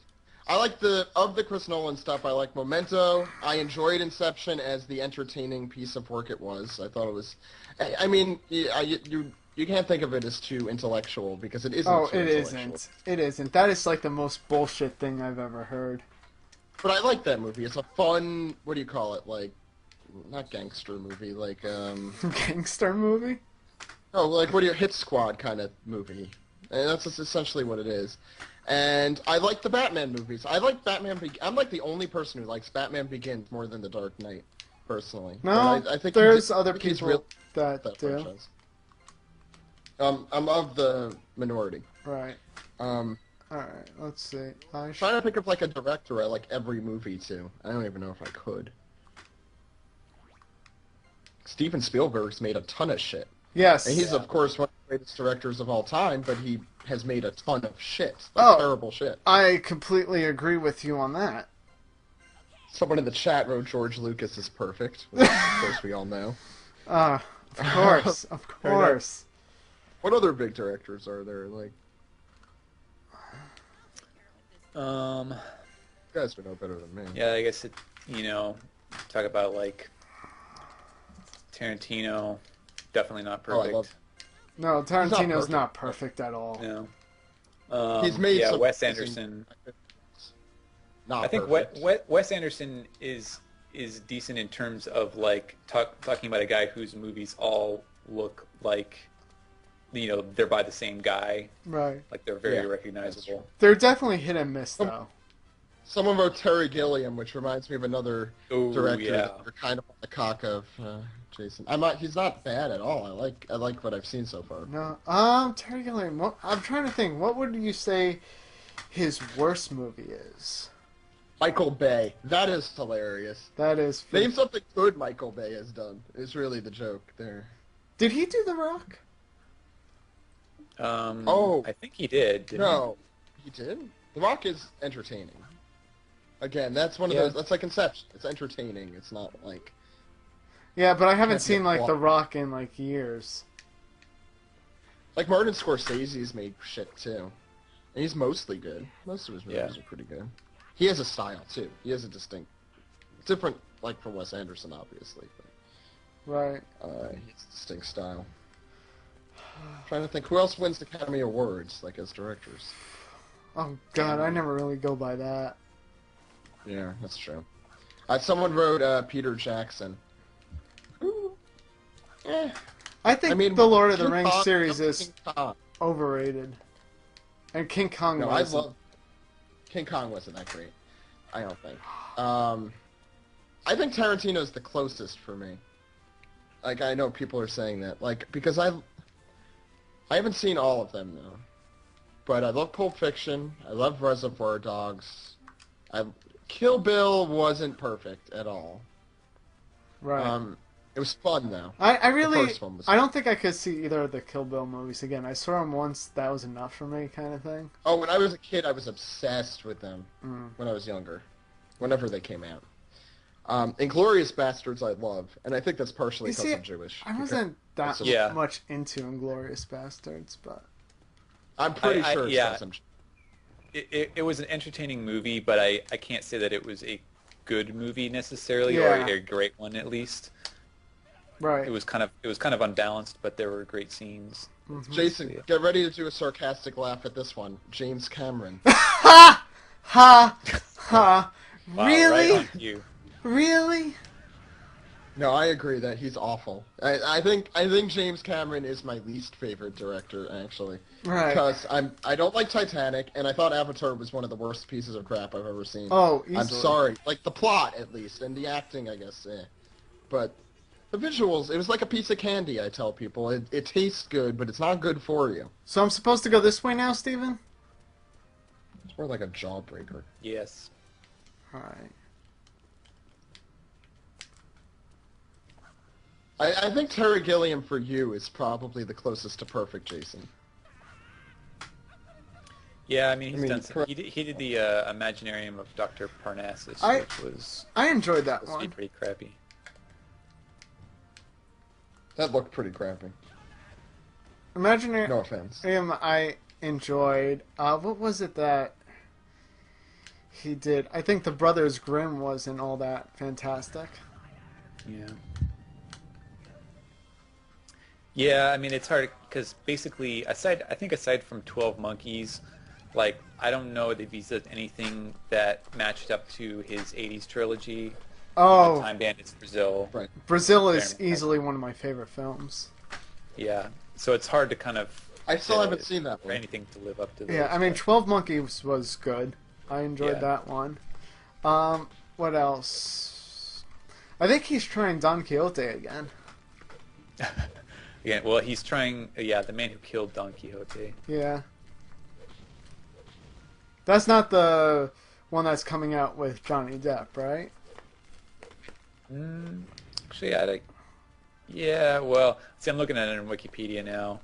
the Chris Nolan stuff. I like Memento. I enjoyed Inception as the entertaining piece of work it was. I thought it was. I mean, you can't think of it as too intellectual because it isn't. Oh, too it intellectual. isn't. It isn't. That is like the most bullshit thing I've ever heard. But I like that movie. It's a fun. What do you call it? Like, not gangster movie. Like Gangster movie? Oh, like what do you Hit Squad kind of movie, and that's just essentially what it is. And I like the Batman movies. I like Batman. I'm like the only person who likes Batman Begins more than The Dark Knight, personally. No, But I think there's other I think he's people real that that do. franchise. I'm of the minority. Right. Um, Alright, let's see. trying to think of like a director I like every movie too. I don't even know if I could. Steven Spielberg's made a ton of shit. Yes. And he's, of course, one of the greatest directors of all time, but he has made a ton of shit. Like, terrible shit. I completely agree with you on that. Someone in the chat wrote George Lucas is perfect, which, of course, we all know. Of course. Of course. What other big directors are there? Like, you guys would know better than me. yeah, I guess talk about like Tarantino, definitely not Oh, I perfect. love- No, Tarantino's perfect. not perfect at all. No. He's made yeah, some Wes amazing- Anderson. Not I think perfect. Wes Anderson is decent in terms of like talking about a guy whose movies all look like they're by the same guy, Right. like they're very Yeah, recognizable. They're definitely hit and miss, though. Someone wrote Terry Gilliam, which reminds me of another Oh, director yeah. that we're kind of on the cock of. Jason, he's not bad at all. I like what I've seen so far. No. Terry Gilliam, I'm trying to think. What would you say his worst movie is? Michael Bay. That is hilarious. That is... Name something good Michael Bay has done. Is really the joke there. Did he do The Rock? Oh. I think he did. Didn't No, he did. The Rock is entertaining. Again, that's one of Yeah. those. That's like Inception. It's entertaining. It's not like Yeah, but I haven't Can't seen, get like, Rock. The Rock in, like, years. Martin Scorsese's made shit too, and he's mostly good. Most of his movies Yeah. are pretty good. He has a style too. He has a different, like from Wes Anderson, obviously. Right. But, he has a distinct style. Trying to think who else wins the Academy Awards, like as directors. Oh, God, I never really go by that. Yeah, that's true. Someone wrote Peter Jackson. Ooh. I think I mean, the Lord of the King Rings Kong- series is King Kong. overrated. And King Kong No, I wasn't. love King Kong wasn't that great. I don't think. I think Tarantino's the closest for me. Like I know people are saying that, like because I haven't seen all of them though, but I love Pulp Fiction. I love Reservoir Dogs. Kill Bill wasn't perfect at all. Right. It was fun though. I really... first one was- I don't think I could see either of the Kill Bill movies again. I saw them once, that was enough for me, kind of thing. Oh, when I was a kid, I was obsessed with them. Mm. When I was younger, whenever they came out. Inglourious Bastards I love, and I think that's partially You because see, I'm Jewish. I wasn't that So- Yeah. much into Inglourious Bastards, but... I'm pretty sure it yeah, stars him. it was an entertaining movie, but I can't say that it was a good movie necessarily, or Yeah. a great one at least. Right. It was kind of unbalanced, but there were great scenes. Jason, Yeah. get ready to do a sarcastic laugh at this one. James Cameron. Ha! Ha! Ha! Wow, Really? right on cue. Really? No, I agree that he's awful. I think James Cameron is my least favorite director, actually. Right. Because I don't like Titanic, and I thought Avatar was one of the worst pieces of crap I've ever seen. Oh, easily. I'm sorry. Like, the plot, at least, and the acting, I guess, But the visuals, it was like a piece of candy, I tell people. It tastes good, but it's not good for you. So I'm supposed to go this way now, Steven? It's more like a jawbreaker. Yes. Alright. I think Terry Gilliam for you is probably the closest to perfect, Jason. Yeah, I mean, correct. he did the Imaginarium of Dr. Parnassus, which was I enjoyed that supposed to be one. pretty crappy. That looked pretty crappy. Imaginary. No offense. I enjoyed. What was it that he did? I think the Brothers Grimm wasn't all that fantastic. Yeah. Yeah, I mean, it's hard because basically, aside from 12 Monkeys, like, I don't know if he's done anything that matched up to his 80s trilogy. Oh, Time Bandits Brazil. Right. Brazil is Fair enough. easily one of my favorite films. Yeah. So it's hard to kind of I still haven't seen that for one. anything to live up to those. Yeah, I mean, but- 12 Monkeys was good. I enjoyed Yeah. that one. What else? I think he's trying Don Quixote again. Again, well, he's trying. The man who killed Don Quixote. Yeah. That's not the one that's coming out with Johnny Depp, right? Actually, yeah. Well, see, I'm looking at it on Wikipedia now,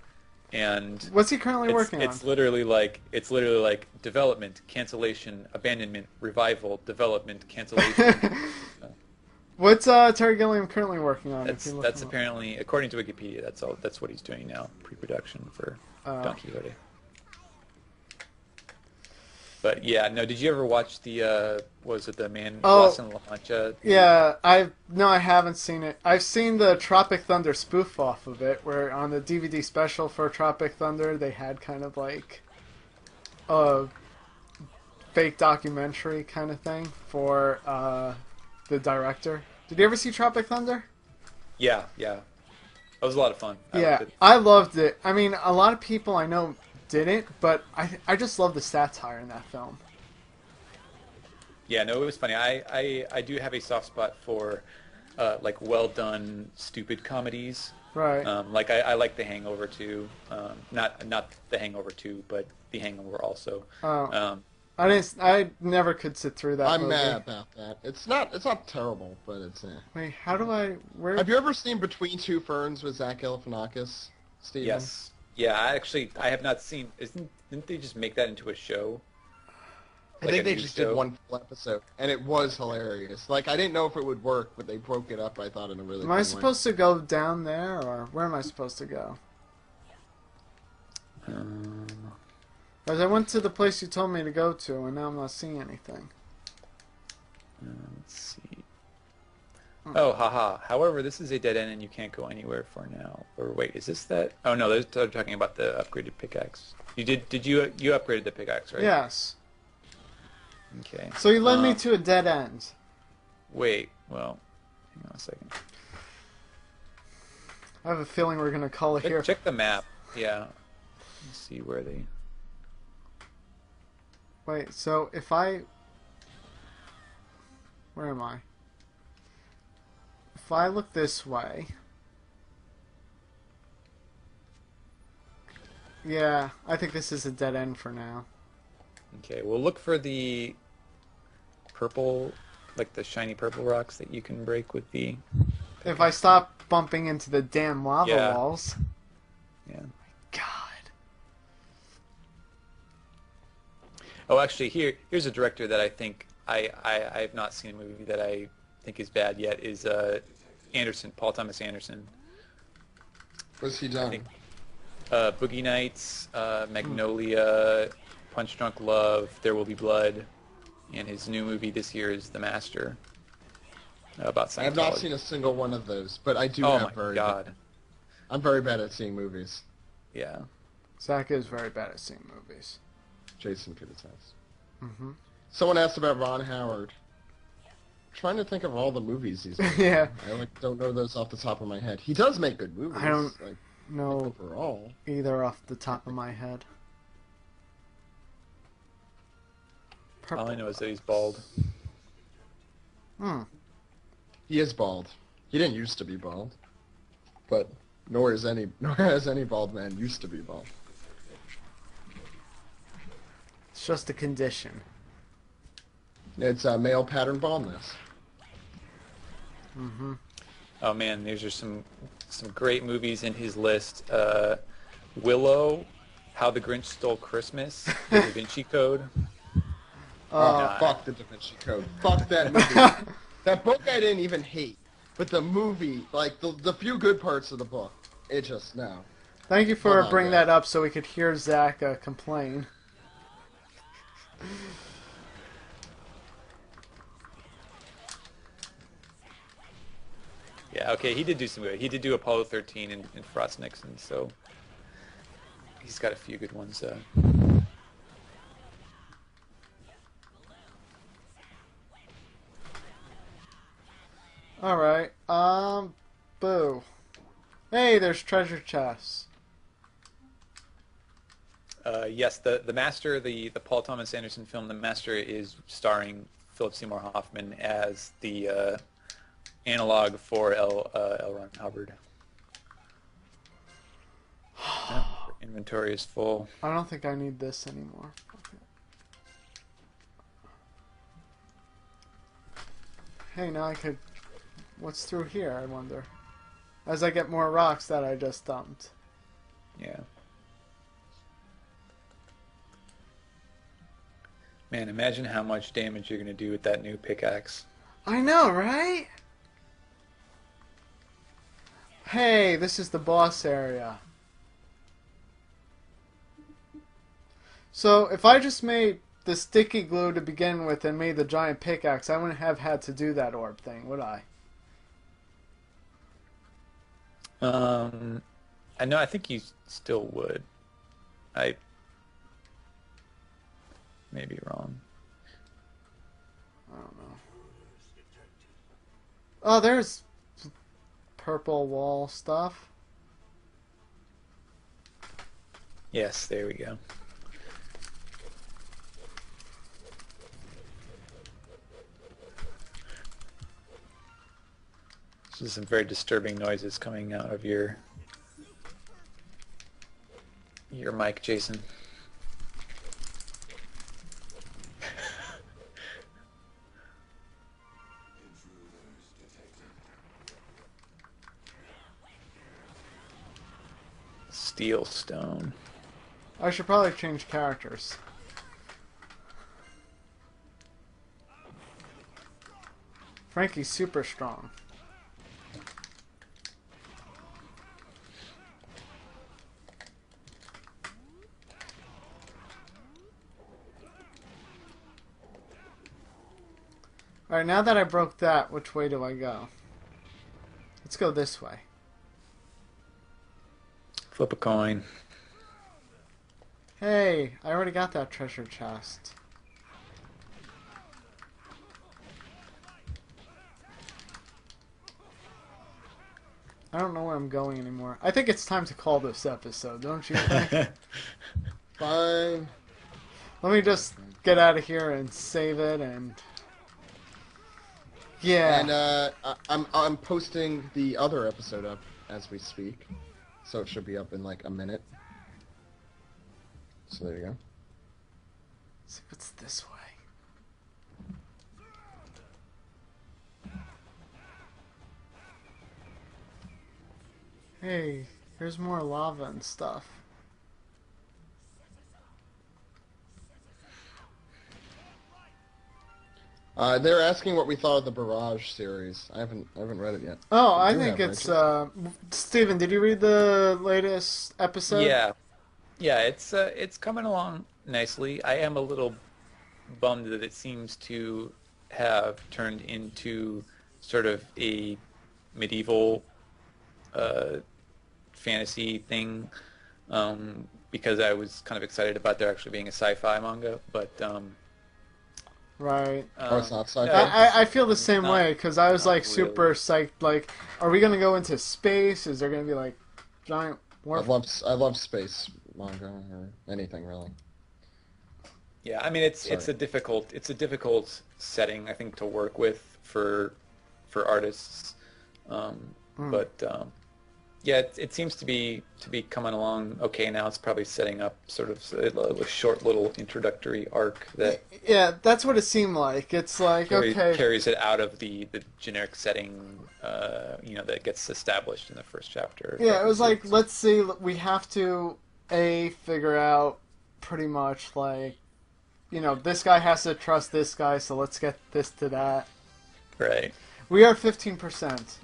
and What's he currently working it's on? literally like development, cancellation, abandonment, revival, development, cancellation. What's Terry Gilliam currently working on? if you look That's him up? apparently, according to Wikipedia, that's what he's doing now, pre-production for Don Quixote. But yeah, no. Did you ever watch the was it the Man Lost in La Mancha? Yeah, I haven't seen it. I've seen the Tropic Thunder spoof off of it, where on the DVD special for Tropic Thunder, they had kind of like a fake documentary kind of thing for the director. Did you ever see Tropic Thunder? Yeah. That was a lot of fun. Yeah, I loved it. I mean, a lot of people I know didn't, but I just love the satire in that film. Yeah, no, it was funny. I do have a soft spot for like well done stupid comedies. Right. Like I like The Hangover too. Not The Hangover 2, but The Hangover also. Oh. I never could sit through that I'm movie. mad about that. It's not terrible, but it's. Wait, how do I? Where? Have you ever seen Between Two Ferns with Zach Galifianakis, Steven? Yes. Yeah, I have not seen. Didn't they just make that into a show? I Like think a they new just show? did one full episode, and it was hilarious. Like, I didn't know if it would work, but they broke it up, I thought, in a really Am fun I way. supposed to go down there, or where am I supposed to go? Because I went to the place you told me to go to, and now I'm not seeing anything. Let's see. Oh, haha. However, this is a dead end and you can't go anywhere for now. Or wait, is this that? Oh no, they're talking about the upgraded pickaxe. You upgraded the pickaxe, right? Yes. Okay. So you led me to a dead end. Wait, well, hang on a second. I have a feeling we're going to call it here. Check the map. Yeah. Let's see where they... Wait, so if I... Where am I? If I look this way... Yeah, I think this is a dead end for now. Okay, we'll look for the purple, like the shiny purple rocks that you can break with the... If I stop bumping into the damn lava Yeah. walls... Yeah. God. Oh, actually, here's a director that I think I have not seen a movie that I think is bad yet. Is Anderson, Paul Thomas Anderson. What's he I done? think Boogie Nights, Magnolia, Punch Drunk Love, There Will Be Blood, and his new movie this year is The Master, about I have not Scientology. seen a single one of those, but I do Oh have my God. I'm very bad at seeing movies. Yeah. Zach is very bad at seeing movies. Jason could attest. Mm-hmm. Someone asked about Ron Howard. Trying to think of all the movies he's made. Yeah. I don't know those off the top of my head. He does make good movies. I don't like, know overall. either off the top of my head. Purple. All I know is that he's bald. Hmm. He is bald. He didn't used to be bald, but nor has any bald man used to be bald. It's just a condition. It's male pattern baldness. Mm-hmm. Oh man, these are some great movies in his list. Willow, How the Grinch Stole Christmas, The Da Vinci Code. Fuck the Da Vinci Code. Fuck that movie. That book I didn't even hate, but the movie, like the few good parts of the book, it just no. Thank you for Hold on, bringing guys. that up so we could hear Zach complain. Yeah, okay, he did do some good. He did do Apollo 13 and Frost Nixon, so he's got a few good ones. Alright, boo. Hey, there's treasure chests. Yes, the Master, the Paul Thomas Anderson film, The Master, is starring Philip Seymour Hoffman as the analog for L. Ron Hubbard. Yeah, inventory is full. I don't think I need this anymore. Okay. Hey, now I could... What's through here, I wonder? As I get more rocks that I just dumped. Yeah. Man, imagine how much damage you're going to do with that new pickaxe. I know, right? Hey, this is the boss area. So, if I just made the sticky glue to begin with and made the giant pickaxe, I wouldn't have had to do that orb thing, would I? I know, I think you still would. I may be wrong. I don't know. Oh, there's purple wall stuff. Yes, there we go. There's some very disturbing noises coming out of your mic, Jason. Steel stone. I should probably change characters. Frankie's super strong. Alright, now that I broke that, which way do I go? Let's go this way. Flip a coin. Hey, I already got that treasure chest. I don't know where I'm going anymore. I think it's time to call this episode, don't you think? Fine. Let me just get out of here and save it and... Yeah. And I'm posting the other episode up as we speak, so it should be up in like a minute. So there you go. Let's see what's this way. Hey, here's more lava and stuff. They're asking what we thought of the Barrage series. I haven't read it yet. Oh, You I do think have, it's right, Steven, did you read the latest episode? Yeah, yeah, it's coming along nicely. I am a little bummed that it seems to have turned into sort of a medieval fantasy thing, because I was kind of excited about there actually being a sci-fi manga, but Right. Oh, it's not sci-fi? no, I feel the same not- way because I was not like super really. psyched. Like, are we gonna go into space? Is there gonna be like giant warp? I love space manga or anything really. Yeah, I mean it's Sorry. it's a difficult setting I think to work with for artists, but yeah, it seems to be coming along okay now. It's probably setting up sort of a short little introductory arc that Yeah, that's what it seemed like. It's like okay, carries it out of the generic setting, that gets established in the first chapter. yeah, it was like let's see. We have to figure out pretty much like this guy has to trust this guy, so let's get this to that. Right. We are 15%.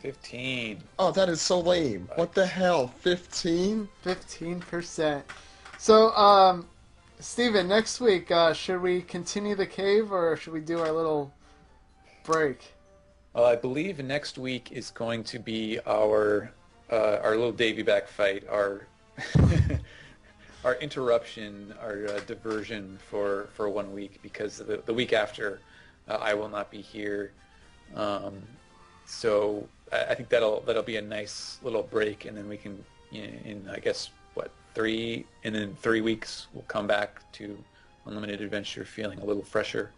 15. Oh, that is so lame. What the hell? 15? 15%. So, Steven, next week, should we continue the cave or should we do our little break? Well, I believe next week is going to be our little Davy back fight, our our interruption, our diversion for 1 week, because the week after I will not be here. So I think that'll be a nice little break, and then we can, in I guess what 3 weeks we'll come back to Unlimited Adventure feeling a little fresher.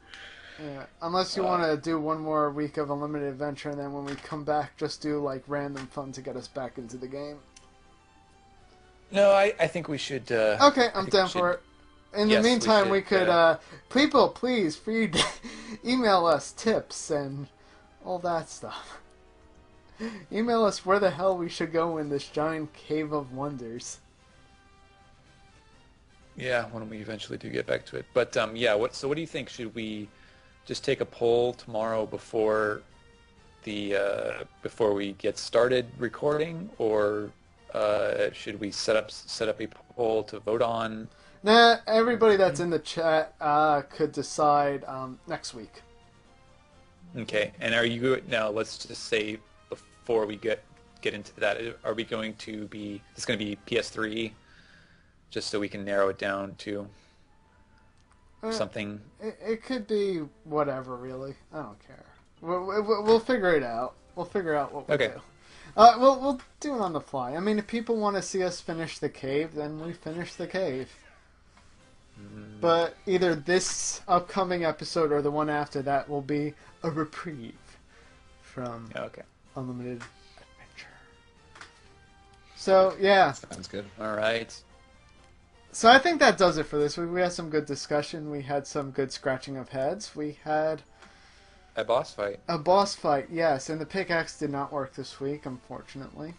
Yeah, unless you want to do one more week of Unlimited Adventure, and then when we come back, just do like random fun to get us back into the game. No, I think we should. Okay, I'm down for it. In the Yes, we meantime, we should, could, people, please, email us tips and all that stuff. Email us where the hell we should go in this giant cave of wonders. Yeah, when we eventually do get back to it. But yeah, what do you think? Should we just take a poll tomorrow before we get started recording, or should we set up a poll to vote on? Nah, everybody that's in the chat could decide next week. Okay, and are you now? Let's just say before we get into that, are we going to be? It's going to be PS3, just so we can narrow it down to something. It could be whatever, really. I don't care. We'll figure it out. We'll figure out what we'll Okay. do. We'll do it on the fly. I mean, if people want to see us finish the cave, then we finish the cave. But either this upcoming episode or the one after that will be a reprieve from Okay. Unlimited Adventure. So, yeah. Sounds good. All right. So I think that does it for this week. We had some good discussion. We had some good scratching of heads. We had A boss fight. a boss fight, yes, and the pickaxe did not work this week, unfortunately.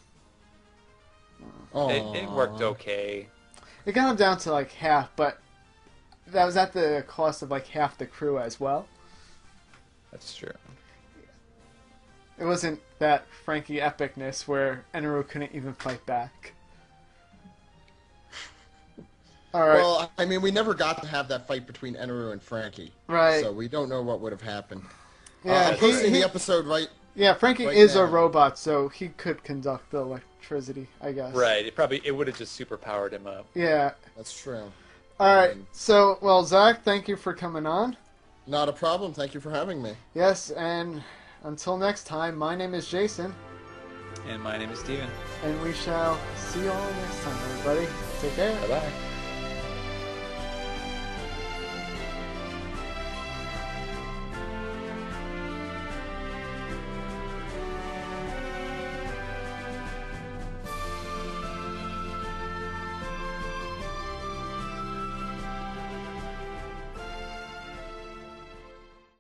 It worked okay. It got him down to like half, but that was at the cost of like half the crew as well. That's true. It wasn't that Frankie epicness where Enero couldn't even fight back. Alright. Well, I mean, we never got to have that fight between Enru and Frankie. Right. So we don't know what would have happened. Yeah, I'm posting the episode right. Yeah, Frankie right is now. a robot, so he could conduct the electricity, I guess. Right. It would have just super powered him up. Yeah. That's true. Alright, so, well, Zach, thank you for coming on. Not a problem. Thank you for having me. Yes, and until next time, my name is Jason, And my name is Steven. and we shall see you all next time, everybody. Take care. Bye bye.